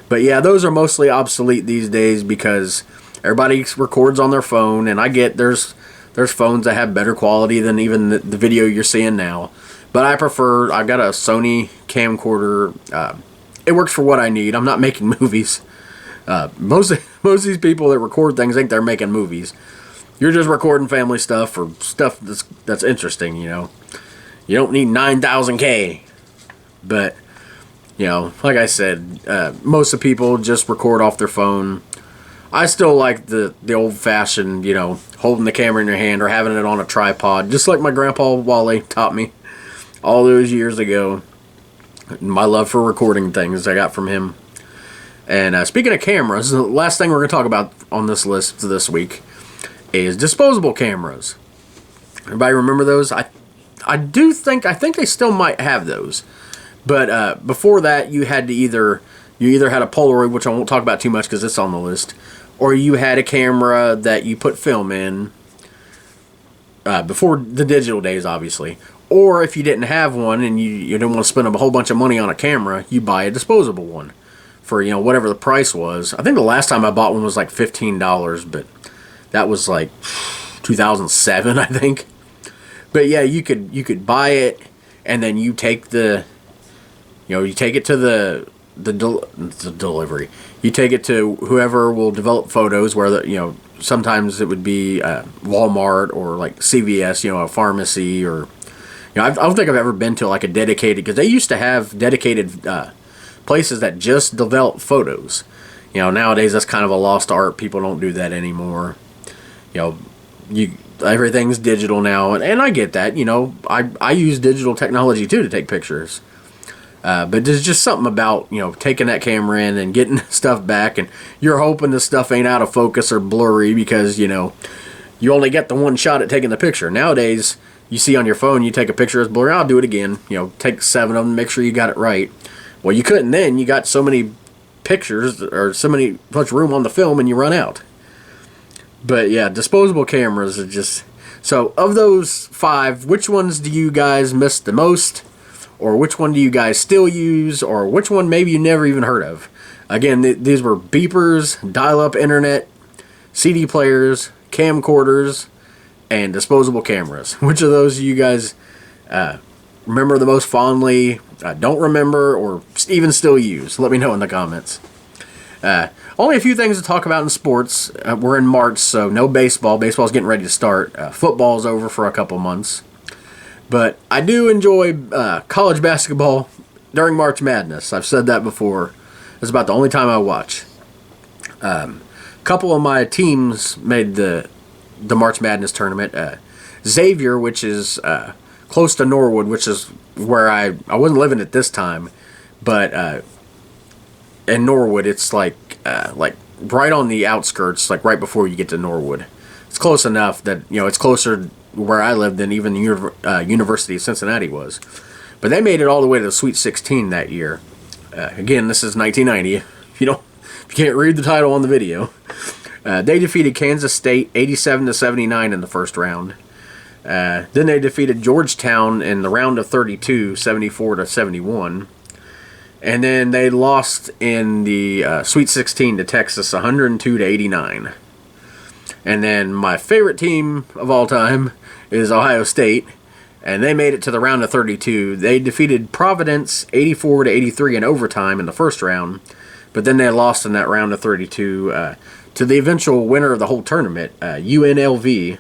But yeah, those are mostly obsolete these days because everybody records on their phone, and I get there's phones that have better quality than even the video you're seeing now. But I've got a Sony camcorder. It works for what I need. I'm not making movies. Most of these people that record things think they're making movies. You're just recording family stuff or stuff that's interesting, You don't need 9,000K. But, like I said, most of the people just record off their phone. I still like the old-fashioned, holding the camera in your hand or having it on a tripod, just like my grandpa Wally taught me all those years ago. My love for recording things I got from him. And speaking of cameras, the last thing we're going to talk about on this list this week is disposable cameras. Everybody remember those? I think they still might have those. But before that, you either had a Polaroid, which I won't talk about too much because it's on the list, or you had a camera that you put film in before the digital days, obviously. Or if you didn't have one and you didn't want to spend a whole bunch of money on a camera, you buy a disposable one for whatever the price was. I think the last time I bought one was like $15, but that was like 2007, I think. But yeah, you could buy it, and then you take you take it to the delivery. You take it to whoever will develop photos, where sometimes it would be Walmart or like CVS, a pharmacy, or I don't think I've ever been to like a dedicated, because they used to have dedicated places that just develop photos. Nowadays that's kind of a lost art. People don't do that anymore. Everything's digital now, and I get that. I use digital technology too to take pictures. But there's just something about, taking that camera in and getting stuff back, and you're hoping the stuff ain't out of focus or blurry because, you only get the one shot at taking the picture. Nowadays, you see on your phone, you take a picture, it's blurry, I'll do it again. Take 7 of them, make sure you got it right. Well, you couldn't then. You got so many pictures or much room on the film, and you run out. But yeah, disposable cameras are just... So, of those 5, which ones do you guys miss the most? Or which one do you guys still use? Or which one maybe you never even heard of? Again, these were beepers, dial-up internet, CD players, camcorders, and disposable cameras. Which of those do you guys remember the most fondly, don't remember, or even still use? Let me know in the comments. Only a few things to talk about in sports. We're in March, so no baseball. Baseball's getting ready to start. Football's over for a couple months. But I do enjoy college basketball during March Madness. I've said that before. It's about the only time I watch. A couple of my teams made the March Madness tournament. Xavier, which is close to Norwood, which is where I wasn't living at this time, but in Norwood, it's like right on the outskirts, like right before you get to Norwood. It's close enough that it's closer where I lived than even the University of Cincinnati was. But they made it all the way to the Sweet 16 that year. Again, this is 1990. If you can't read the title on the video, they defeated Kansas State 87-79 in the first round. Then they defeated Georgetown in the round of 32, 74-71. And then they lost in the Sweet 16 to Texas, 102-89. And then my favorite team of all time is Ohio State, and they made it to the round of 32. They defeated Providence 84-83 in overtime in the first round, but then they lost in that round of 32 to the eventual winner of the whole tournament, UNLV,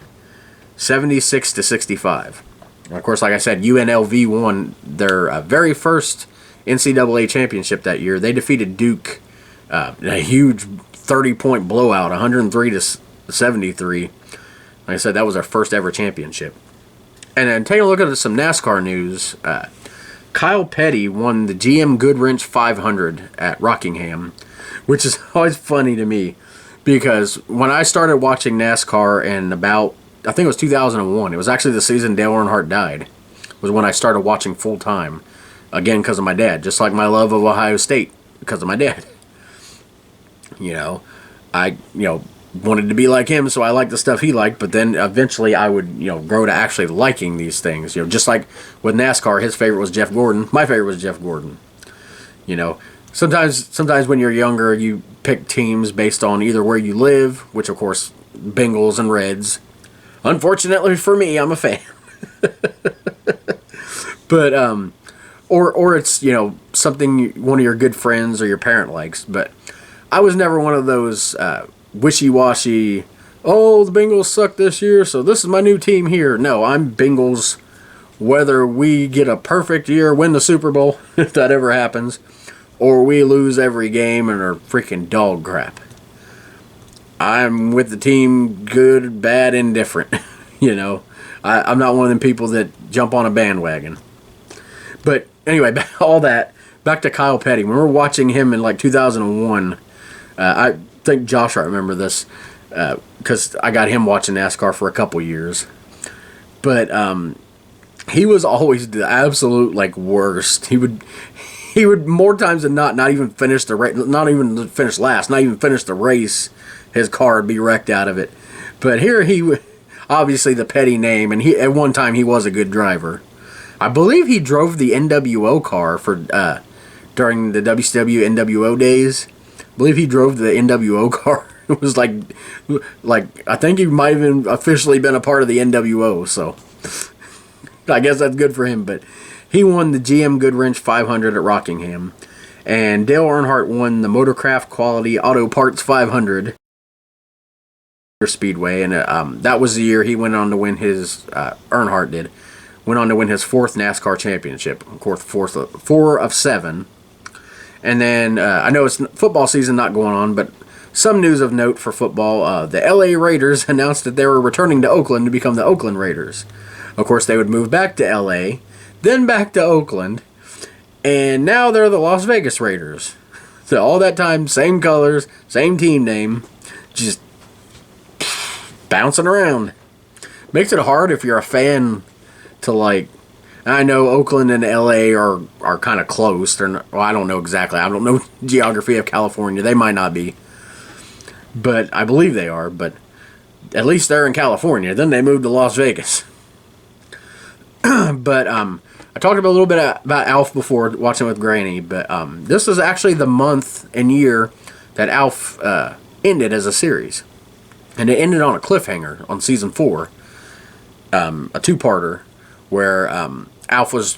76-65. And of course, like I said, UNLV won their very first NCAA championship that year. They defeated Duke in a huge 30-point blowout, 103-73. Like I said, that was our first ever championship. And then taking a look at some NASCAR news, Kyle Petty won the GM Goodwrench 500 at Rockingham, which is always funny to me because when I started watching NASCAR in about, I think it was 2001, it was actually the season Dale Earnhardt died, was when I started watching full time. Again, because of my dad, just like my love of Ohio State, because of my dad. I wanted to be like him, so I liked the stuff he liked, but then eventually I would, grow to actually liking these things. Just like with NASCAR, his favorite was Jeff Gordon. My favorite was Jeff Gordon. Sometimes when you're younger, you pick teams based on either where you live, which of course, Bengals and Reds. Unfortunately for me, I'm a fan. But, or it's, something one of your good friends or your parent likes, but I was never one of those wishy-washy, oh, the Bengals suck this year, so this is my new team here. No, I'm Bengals whether we get a perfect year, win the Super Bowl, if that ever happens, or we lose every game and are freaking dog crap. I'm with the team good, bad, indifferent. I'm not one of them people that jump on a bandwagon. But anyway, back to Kyle Petty. When we were watching him in like 2001, I think Josh, I remember this, because I got him watching NASCAR for a couple years. But he was always the absolute worst. He would more times than not even finish the race, not even finish last, not even finish the race. His car would be wrecked out of it. But here he, obviously the Petty name, and at one time he was a good driver. I believe he drove the NWO car for during the WCW NWO days. I believe he drove the NWO car. It was like I think he might have even officially been a part of the NWO. So I guess that's good for him. But he won the GM Goodwrench 500 at Rockingham, and Dale Earnhardt won the Motorcraft Quality Auto Parts 500 Speedway, and that was the year he went on to win his. Earnhardt went on to win his fourth NASCAR championship. Of course, four of 7. And then I know it's football season not going on, but some news of note for football. The LA Raiders announced that they were returning to Oakland to become the Oakland Raiders. Of course, they would move back to LA, then back to Oakland, and now they're the Las Vegas Raiders. So all that time, same colors, same team name, just bouncing around. Makes it hard if you're a fan to I know Oakland and LA are kind of close. They're not, well, I don't know exactly. I don't know geography of California. They might not be. But I believe they are. But at least they're in California. Then they moved to Las Vegas. But I talked a little bit about Alf before, watching with Granny. But this is actually the month and year that Alf ended as a series. And it ended on a cliffhanger on season 4. A two-parter where Alf was,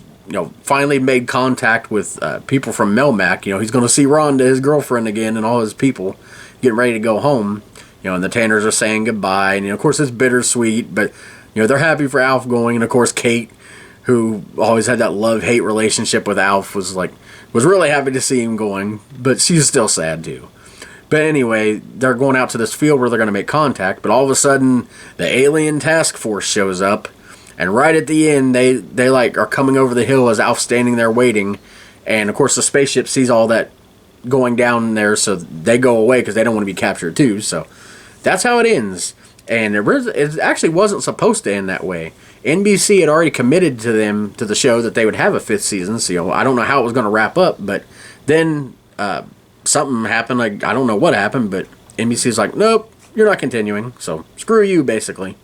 finally made contact with people from Melmac. He's going to see Rhonda, his girlfriend, again, and all his people getting ready to go home. And the Tanners are saying goodbye. And, of course, it's bittersweet, but, they're happy for Alf going. And, of course, Kate, who always had that love-hate relationship with Alf, was really happy to see him going, but she's still sad too. But anyway, they're going out to this field where they're going to make contact, but all of a sudden, the alien task force shows up, and right at the end, they like are coming over the hill as Alf's standing there waiting, and of course the spaceship sees all that going down there, so they go away because they don't want to be captured too. So that's how it ends, and it actually wasn't supposed to end that way. NBC had already committed to the show that they would have a 5th season, so I don't know how it was going to wrap up, but then something happened. Like, I don't know what happened, but NBC's like, nope, you're not continuing, so screw you, basically.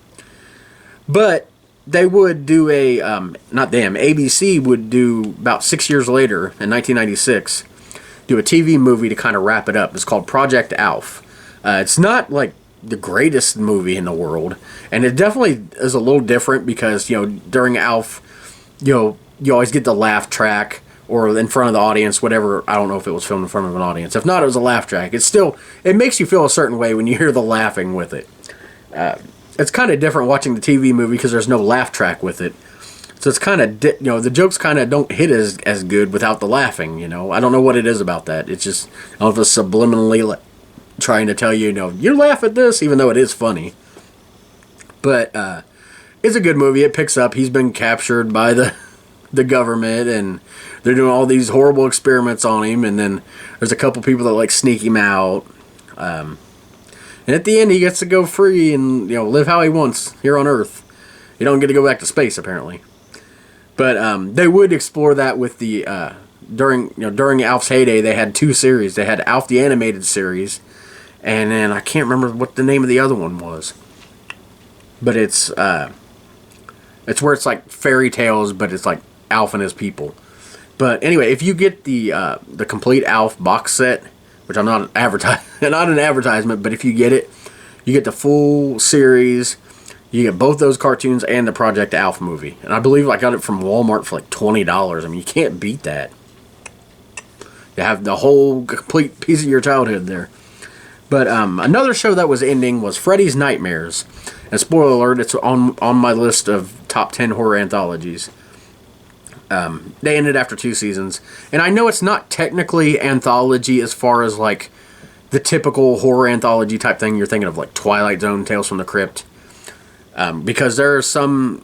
But they would do ABC would do, about 6 years later, in 1996, do a TV movie to kind of wrap it up. It's called Project Alf. It's not, like, the greatest movie in the world, and it definitely is a little different because, during Alf, you always get the laugh track, or in front of the audience, whatever. I don't know if it was filmed in front of an audience. If not, it was a laugh track. It makes you feel a certain way when you hear the laughing with it. It's kind of different watching the TV movie because there's no laugh track with it. So it's kind of, the jokes kind of don't hit as good without the laughing, I don't know what it is about that. It's just, I don't know if it's subliminally trying to tell you, you laugh at this, even though it is funny. But it's a good movie. It picks up. He's been captured by the government, and they're doing all these horrible experiments on him, and then there's a couple people that sneak him out. And at the end, he gets to go free and live how he wants here on Earth. He don't get to go back to space, apparently. But they would explore that with the during Alf's heyday. They had 2 series. They had Alf the Animated Series, and then I can't remember what the name of the other one was. But it's where it's like fairy tales, but it's like Alf and his people. But anyway, if you get the complete Alf box set, which I'm not an advertisement, but if you get it, you get the full series. You get both those cartoons and the Project Alf movie. And I believe I got it from Walmart for like $20. I mean, you can't beat that. You have the whole complete piece of your childhood there. But another show that was ending was Freddy's Nightmares. And spoiler alert, it's on my list of top 10 horror anthologies. They ended after 2 seasons. And I know it's not technically anthology as far as like the typical horror anthology type thing you're thinking of, like Twilight Zone, Tales from the Crypt. Because there are some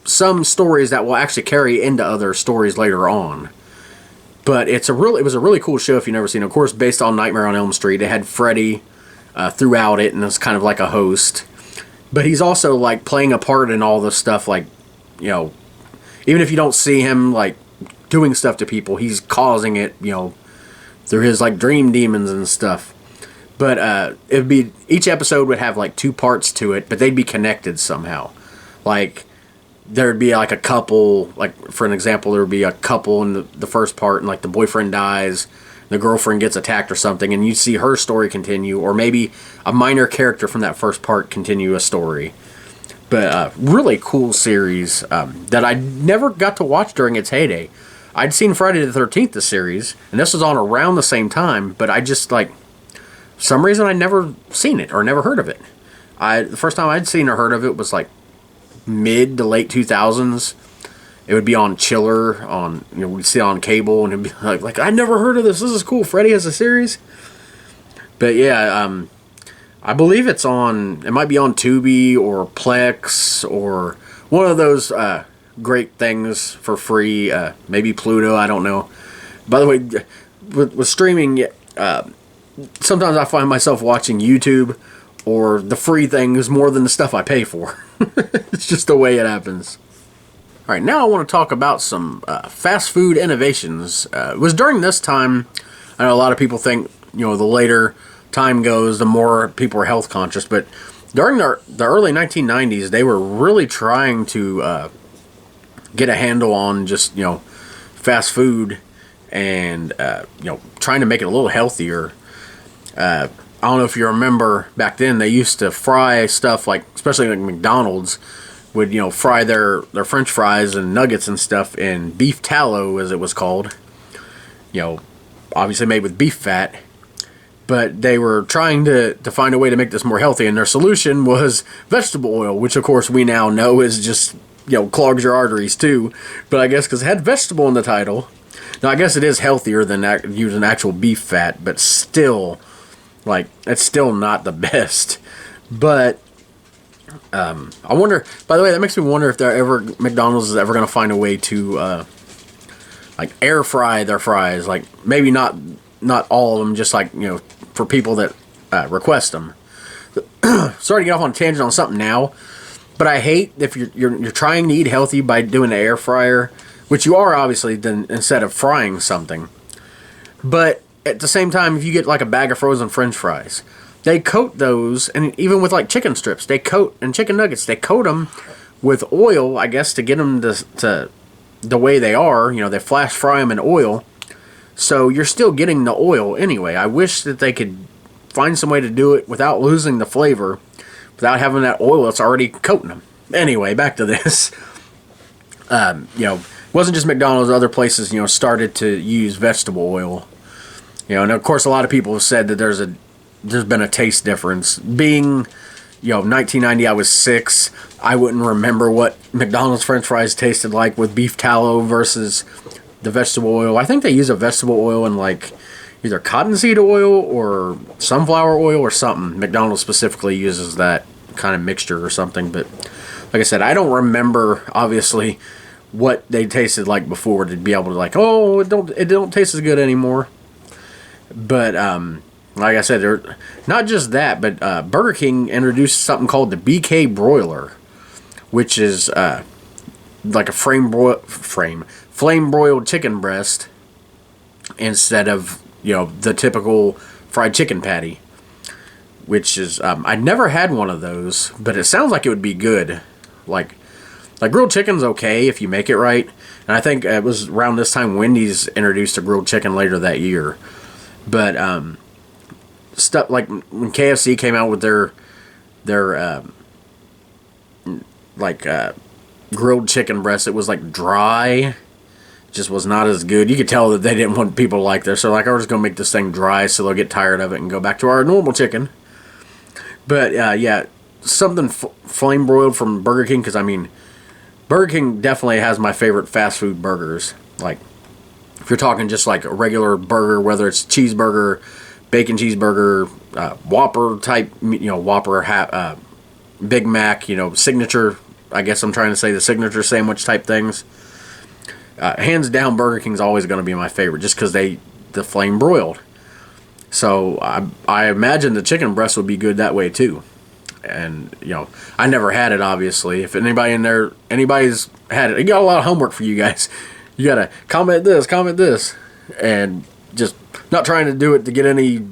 stories that will actually carry into other stories later on. But it was a really cool show if you've never seen it. Of course, based on Nightmare on Elm Street. It had Freddy throughout it, and it's kind of like a host. But he's also like playing a part in all this stuff, like, even if you don't see him like doing stuff to people, he's causing it, through his like dream demons and stuff. But each episode would have like 2 parts to it, but they'd be connected somehow. Like, there'd be like a couple, like for an example, there would be a couple in the first part, and like the boyfriend dies, the girlfriend gets attacked or something, and you see her story continue, or maybe a minor character from that first part continue a story. But really cool series that I never got to watch during its heyday. I'd seen Friday the 13th, the series, and this was on around the same time, but I just like, for some reason I never seen it or never heard of it. The first time I'd seen or heard of it was like mid to late 2000s. It would be on Chiller, we'd see it on cable, and it'd be like I never heard of this. This is cool. Freddy has a series. But yeah, I believe it might be on Tubi or Plex or one of those great things for free. Maybe Pluto, I don't know. By the way, with streaming, sometimes I find myself watching YouTube or the free things more than the stuff I pay for. It's just the way it happens. All right, now I want to talk about some fast food innovations. It was during this time, I know a lot of people think, the later time goes, the more people are health conscious, but during the early 1990s, they were really trying to get a handle on just, fast food and, trying to make it a little healthier. I don't know if you remember back then, they used to fry stuff like, especially like McDonald's, would, fry their French fries and nuggets and stuff in beef tallow, as it was called. Obviously made with beef fat. But they were trying to find a way to make this more healthy, and their solution was vegetable oil, which of course we now know is just clogs your arteries too. But I guess because it had vegetable in the title. Now, I guess it is healthier than using actual beef fat, but still, it's still not the best. But I wonder, by the way, that makes me wonder if McDonald's is ever going to find a way to, air fry their fries. Maybe not all of them, just for people that request them. Sorry to get off on a tangent on something now, but I hate if you're trying to eat healthy by doing an air fryer, which you are obviously, then instead of frying something. But at the same time, if you get a bag of frozen French fries, they coat those, and even with chicken strips, and chicken nuggets, they coat them with oil, I guess, to get them to the way they are. They flash fry them in oil, so you're still getting the oil anyway. I wish that they could find some way to do it without losing the flavor, without having that oil that's already coating them. Anyway, back to this. It wasn't just McDonald's. Other places, started to use vegetable oil. And of course, a lot of people have said that there's been a taste difference. Being, 1990, I was 6. I wouldn't remember what McDonald's French fries tasted like with beef tallow versus the vegetable oil. I think they use a vegetable oil in either cottonseed oil or sunflower oil or something. McDonald's specifically uses that kind of mixture or something. But like I said, I don't remember, obviously, what they tasted like before to be able to it don't taste as good anymore. But like I said, not just that, but Burger King introduced something called the BK broiler, which is a flame broiled chicken breast instead of the typical fried chicken patty, which is I'd never had one of those, but it sounds like it would be good. Grilled chicken's okay if you make it right, and I think it was around this time Wendy's introduced a grilled chicken later that year. But stuff when KFC came out with their grilled chicken breast, it was dry, just was not as good. You could tell that they didn't want people to like this, so we're just gonna make this thing dry so they'll get tired of it and go back to our normal chicken. But yeah, something flame broiled from Burger King, because Burger King definitely has my favorite fast food burgers. If you're talking just a regular burger, whether it's cheeseburger, bacon cheeseburger, Whopper type, Whopper, Big Mac, signature, I guess I'm trying to say the signature sandwich type things. Hands down, Burger King's always going to be my favorite, just because the flame broiled. So I imagine the chicken breast would be good that way too. And I never had it, obviously. If anybody's had it, you got a lot of homework for you guys. You gotta comment this, and just not trying to do it to get any.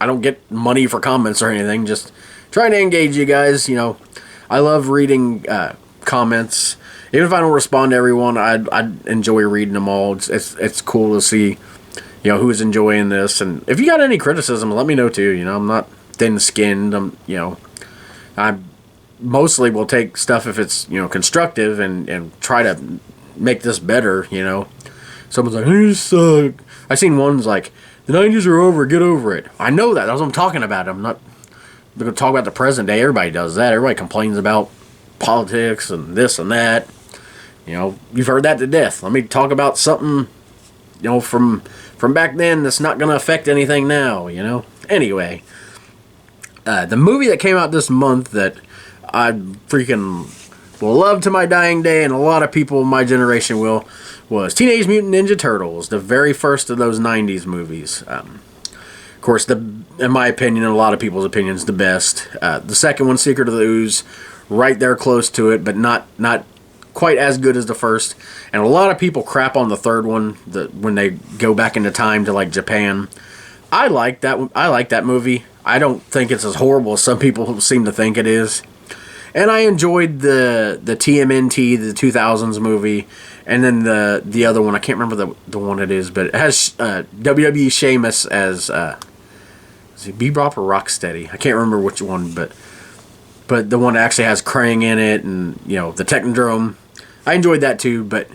I don't get money for comments or anything. Just trying to engage you guys. I love reading comments. Even if I don't respond to everyone, I enjoy reading them all. It's cool to see, who's enjoying this. And if you got any criticism, let me know too. I'm not thin-skinned. I mostly will take stuff if it's constructive and try to make this better. Someone's like, "You suck." I seen ones the 90s are over, get over it. I know that. That's what I'm talking about. I'm not going to talk about the present day. Everybody does that. Everybody complains about politics and this and that. You've heard that to death. Let me talk about something, from back then that's not going to affect anything now. Anyway, the movie that came out this month that I freaking will love to my dying day, and a lot of people in my generation will, was Teenage Mutant Ninja Turtles, the very first of those 90s movies. Of course, in my opinion, and a lot of people's opinions, the best. The second one, Secret of the Ooze, right there close to it, but not quite as good as the first. And a lot of people crap on the third one when they go back into time to Japan. I like that movie. I don't think it's as horrible as some people seem to think it is. And I enjoyed the TMNT, the 2000s movie, and then the other one. I can't remember the one it is, but it has WWE Sheamus as is it Bebop or Rocksteady? I can't remember which one, but the one that actually has Krang in it, and the Technodrome. I enjoyed that too. But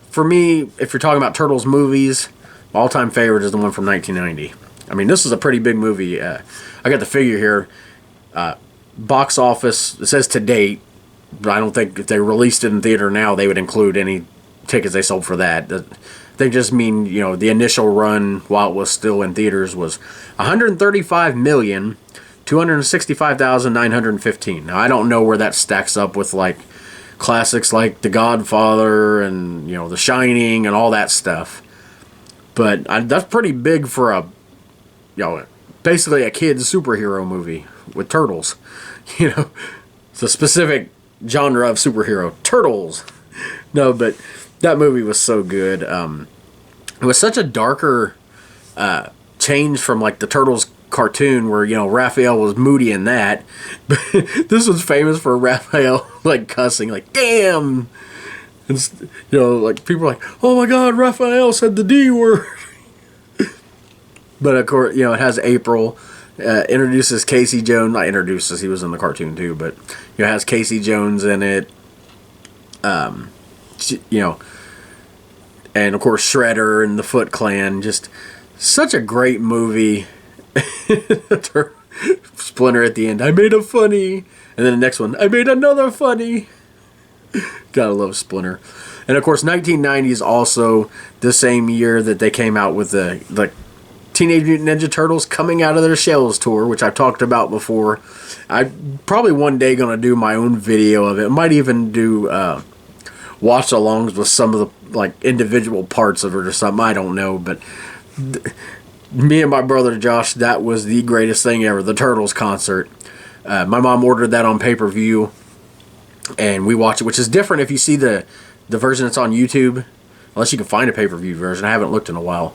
for me, if you're talking about Turtles movies, my all-time favorite is the one from 1990. This is a pretty big movie. I got the figure here. Box office, it says to date, I don't think if they released it in theater now, they would include any tickets they sold for that. They just mean, the initial run while it was still in theaters was 135,265,915. Now, I don't know where that stacks up with, like, classics like The Godfather and, The Shining and all that stuff. But that's pretty big for basically a kid's superhero movie with turtles. It's a specific genre of superhero. Turtles. No, but that movie was so good. It was such a darker change from like the Turtles cartoon where, Raphael was moody in that. But this was famous for Raphael like cussing, like, damn. And, like people are like, oh my God, Raphael said the D word. But of course, it has April. Introduces Casey Jones. Not introduces, he was in the cartoon too, but it has Casey Jones in it. And of course Shredder and the Foot Clan. Just such a great movie. Splinter at the end, I made a funny. And then the next one, I made another funny. Gotta love Splinter. And of course 1990s also the same year that they came out with the Teenage Mutant Ninja Turtles Coming Out of Their Shells tour, which I've talked about before. I'm probably one day going to do my own video of it. I might even do watch-alongs with some of the like individual parts of it or something. I don't know, but me and my brother Josh, that was the greatest thing ever, the Turtles concert. My mom ordered that on pay-per-view, and we watched it, which is different if you see the version that's on YouTube, unless you can find a pay-per-view version. I haven't looked in a while.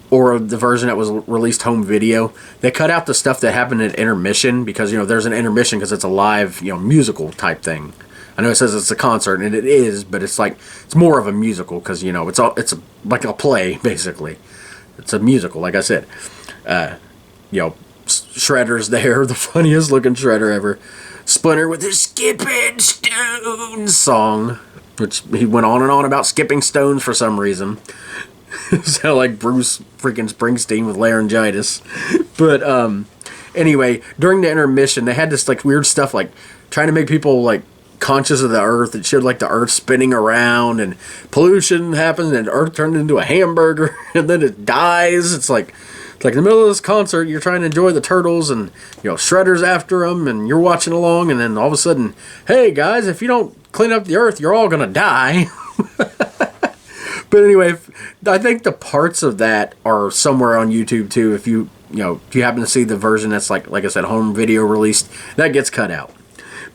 Or the version that was released home video. They cut out the stuff that happened at intermission because, there's an intermission because it's a live, musical type thing. I know it says it's a concert, and it is, but it's more of a musical because, it's like a play, basically. It's a musical, like I said. Shredder's there, the funniest looking Shredder ever. Splinter with his Skipping Stones song, which he went on and on about skipping stones for some reason. Sound like Bruce freaking Springsteen with laryngitis. But anyway, during the intermission, they had this like weird stuff like trying to make people like conscious of the Earth. It showed like the Earth spinning around and pollution happens and the Earth turned into a hamburger and then it dies. It's like in the middle of this concert, you're trying to enjoy the Turtles and Shredder's after them and you're watching along, and then all of a sudden, hey guys, if you don't clean up the Earth, you're all gonna die. But anyway, I think the parts of that are somewhere on YouTube too. If you happen to see the version that's like I said, home video released, that gets cut out.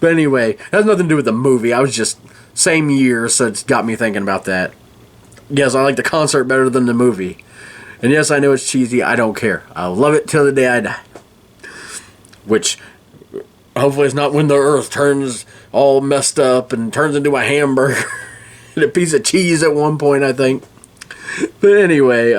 But anyway, it has nothing to do with the movie. I was just same year, so it's got me thinking about that. Yes, I like the concert better than the movie. And yes, I know it's cheesy. I don't care. I'll love it till the day I die. Which hopefully it's not when the Earth turns all messed up and turns into a hamburger. And a piece of cheese at one point, I think. But anyway,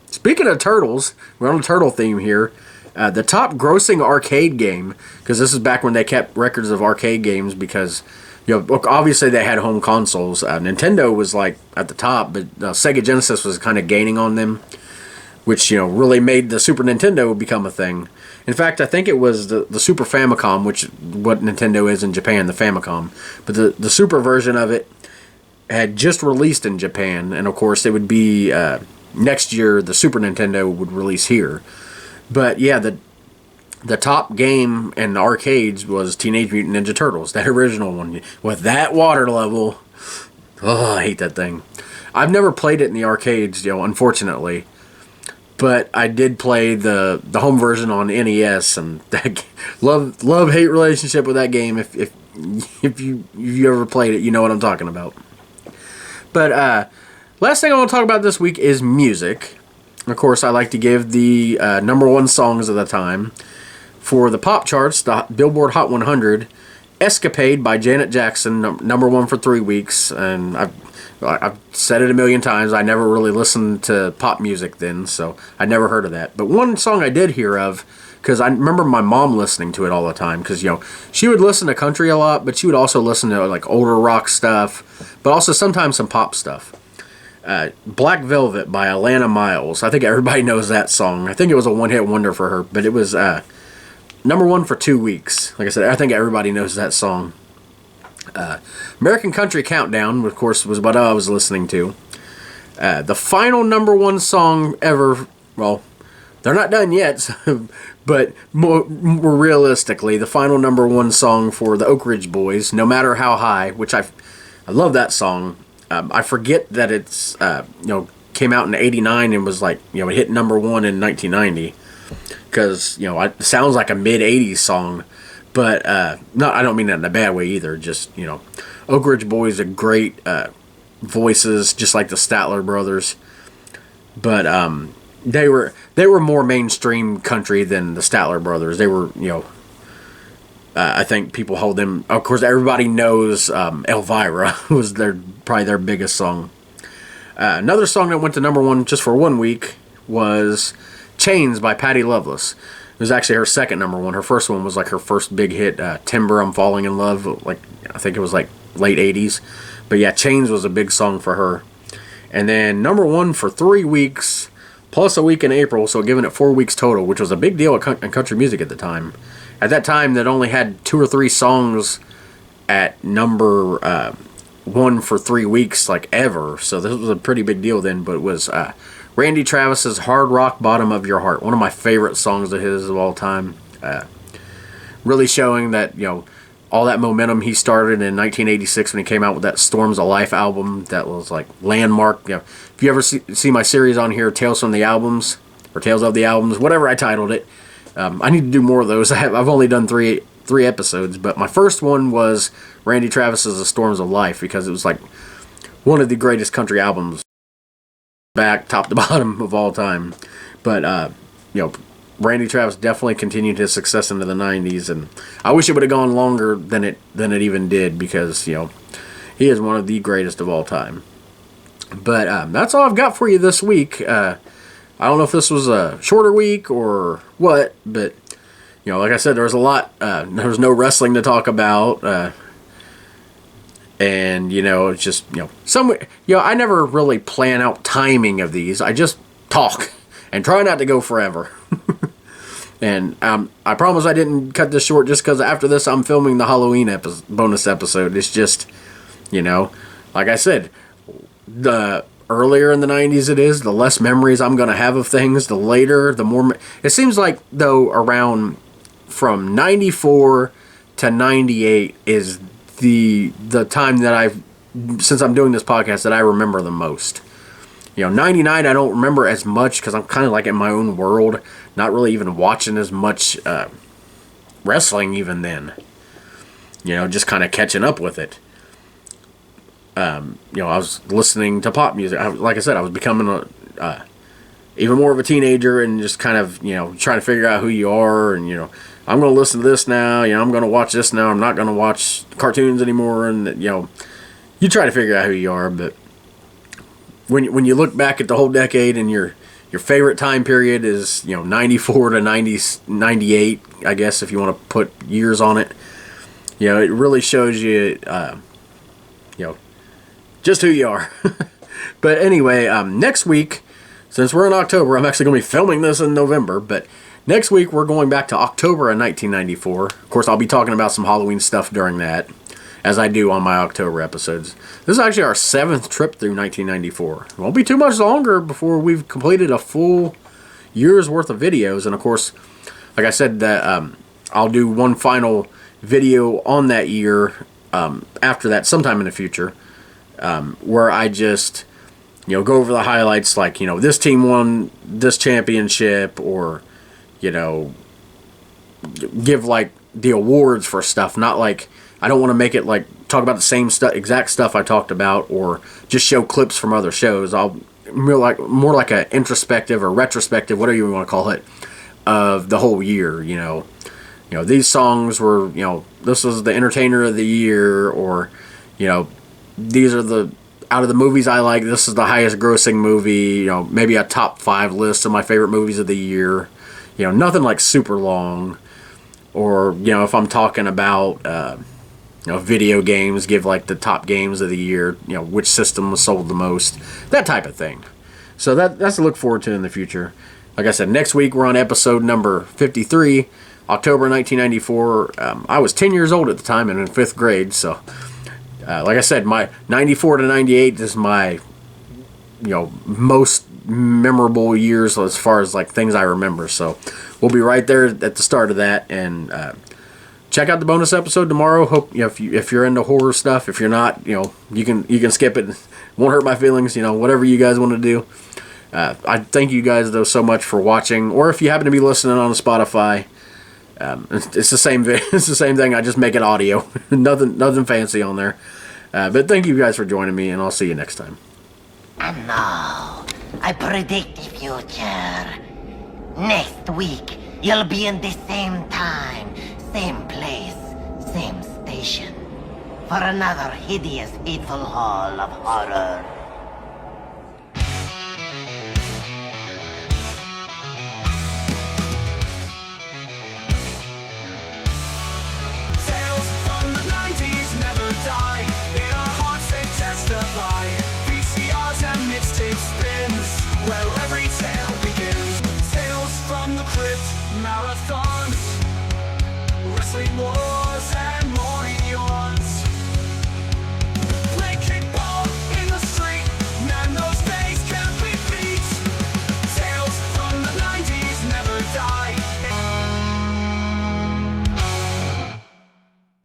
speaking of turtles, we're on a turtle theme here. The top grossing arcade game, because this is back when they kept records of arcade games, because obviously they had home consoles. Nintendo was like at the top, but Sega Genesis was kind of gaining on them, which really made the Super Nintendo become a thing. In fact, I think it was the Super Famicom, which what Nintendo is in Japan, the Famicom. But the Super version of it had just released in Japan, and of course it would be next year the Super Nintendo would release here. But yeah, the top game in the arcades was Teenage Mutant Ninja Turtles, that original one with that water level. Oh, I hate that thing. I've never played it in the arcades, unfortunately, but I did play the home version on NES, and that love-hate relationship with that game. If you ever played it, you know what I'm talking about. But last thing I want to talk about this week is music. Of course, I like to give the number one songs of the time. For the pop charts, the Billboard Hot 100, Escapade by Janet Jackson, number one for 3 weeks. And I've said it a million times, I never really listened to pop music then, so I never heard of that. But one song I did hear of, because I remember my mom listening to it all the time, because she would listen to country a lot, but she would also listen to like older rock stuff, but also sometimes some pop stuff. Black Velvet by Alana Miles. I think everybody knows that song. I think it was a one-hit wonder for her, but it was number one for 2 weeks. Like I said, I think everybody knows that song. American Country Countdown, of course, was what I was listening to. The final number one song ever, well, they're not done yet, so, but more realistically, the final number one song for the Oak Ridge Boys, No Matter How High, which I love that song. I forget that it's, came out in '89 and was like, it hit number one in 1990, because, it sounds like a mid-'80s song, but, I don't mean that in a bad way either, just, Oak Ridge Boys are great, voices, just like the Statler brothers, but they were more mainstream country than the Statler brothers. They were, I think people hold them. Of course, everybody knows Elvira was probably their biggest song. Another song that went to number one just for 1 week was "Chains" by Patti Loveless. It was actually her second number one. Her first one was like her first big hit, "Timber, I'm Falling in Love." Like I think it was like late '80s. But yeah, "Chains" was a big song for her. And then number one for 3 weeks, plus a week in April, so giving it 4 weeks total, which was a big deal in country music at the time. At that time, that only had 2 or 3 songs at number one for 3 weeks, like ever. So this was a pretty big deal then. But it was Randy Travis's "Hard Rock Bottom of Your Heart," one of my favorite songs of his of all time. Really showing that all that momentum he started in 1986 when he came out with that Storms of Life album that was like landmark. If you ever see my series on here, Tales from the Albums, or Tales of the Albums, whatever I titled it, I need to do more of those. I've only done three episodes, but my first one was Randy Travis's "The Storms of Life," because it was like one of the greatest country albums, back top to bottom of all time. But Randy Travis definitely continued his success into the 90s, and I wish it would have gone longer than it even did, because he is one of the greatest of all time. But that's all I've got for you this week. I don't know if this was a shorter week or what, but like I said, there was a lot. There was no wrestling to talk about, and it's just I never really plan out timing of these. I just talk and try not to go forever. And I promise I didn't cut this short just because after this I'm filming the Halloween bonus episode. It's just, like I said, the earlier in the 90s it is, the less memories I'm going to have of things. The later, the more... It seems like, though, around from 94 to 98 is the time that since I'm doing this podcast, that I remember the most. 99 I don't remember as much because I'm kind of like in my own world, not really even watching as much wrestling even then. Just kind of catching up with it. I was listening to pop music. Like I said, I was becoming even more of a teenager, and just kind of, trying to figure out who you are, and, I'm going to listen to this now, I'm going to watch this now, I'm not going to watch cartoons anymore, and, you try to figure out who you are, but when you look back at the whole decade and your favorite time period is 94 to 98, I guess, if you want to put years on it, it really shows you just who you are. But anyway, next week, since we're in October, I'm actually going to be filming this in November, but next week we're going back to October of 1994. Of course, I'll be talking about some Halloween stuff during that, as I do on my October episodes. This is actually our 7th trip through 1994. It won't be too much longer before we've completed a full year's worth of videos. And of course, like I said, that I'll do one final video on that year after that, sometime in the future, where I just go over the highlights, like this team won this championship, or give like the awards for stuff, not like... I don't want to make it like talk about the same exact stuff I talked about, or just show clips from other shows. I'll more like a introspective or retrospective, whatever you want to call it, of the whole year. These songs were, this was the entertainer of the year, or these are the out of the movies I like, this is the highest grossing movie. Maybe a top 5 list of my favorite movies of the year. Nothing like super long. Or if I'm talking about video games, give like the top games of the year, which system was sold the most, that type of thing. So that's to look forward to in the future. Like I said, next week we're on episode number 53, October 1994. I was 10 years old at the time and in 5th grade, so Like I said, my 94 to 98 is my, most memorable years as far as like things I remember. So we'll be right there at the start of that, and check out the bonus episode tomorrow. Hope if you're into horror stuff. If you're not, you can skip it. Won't hurt my feelings. Whatever you guys want to do. I thank you guys though so much for watching, or if you happen to be listening on Spotify, it's the same. It's the same thing. I just make it audio. nothing fancy on there. But thank you guys for joining me, and I'll see you next time. And now, I predict the future. Next week, you'll be in the same time, same place, same station, for another hideous, hateful haul of horror.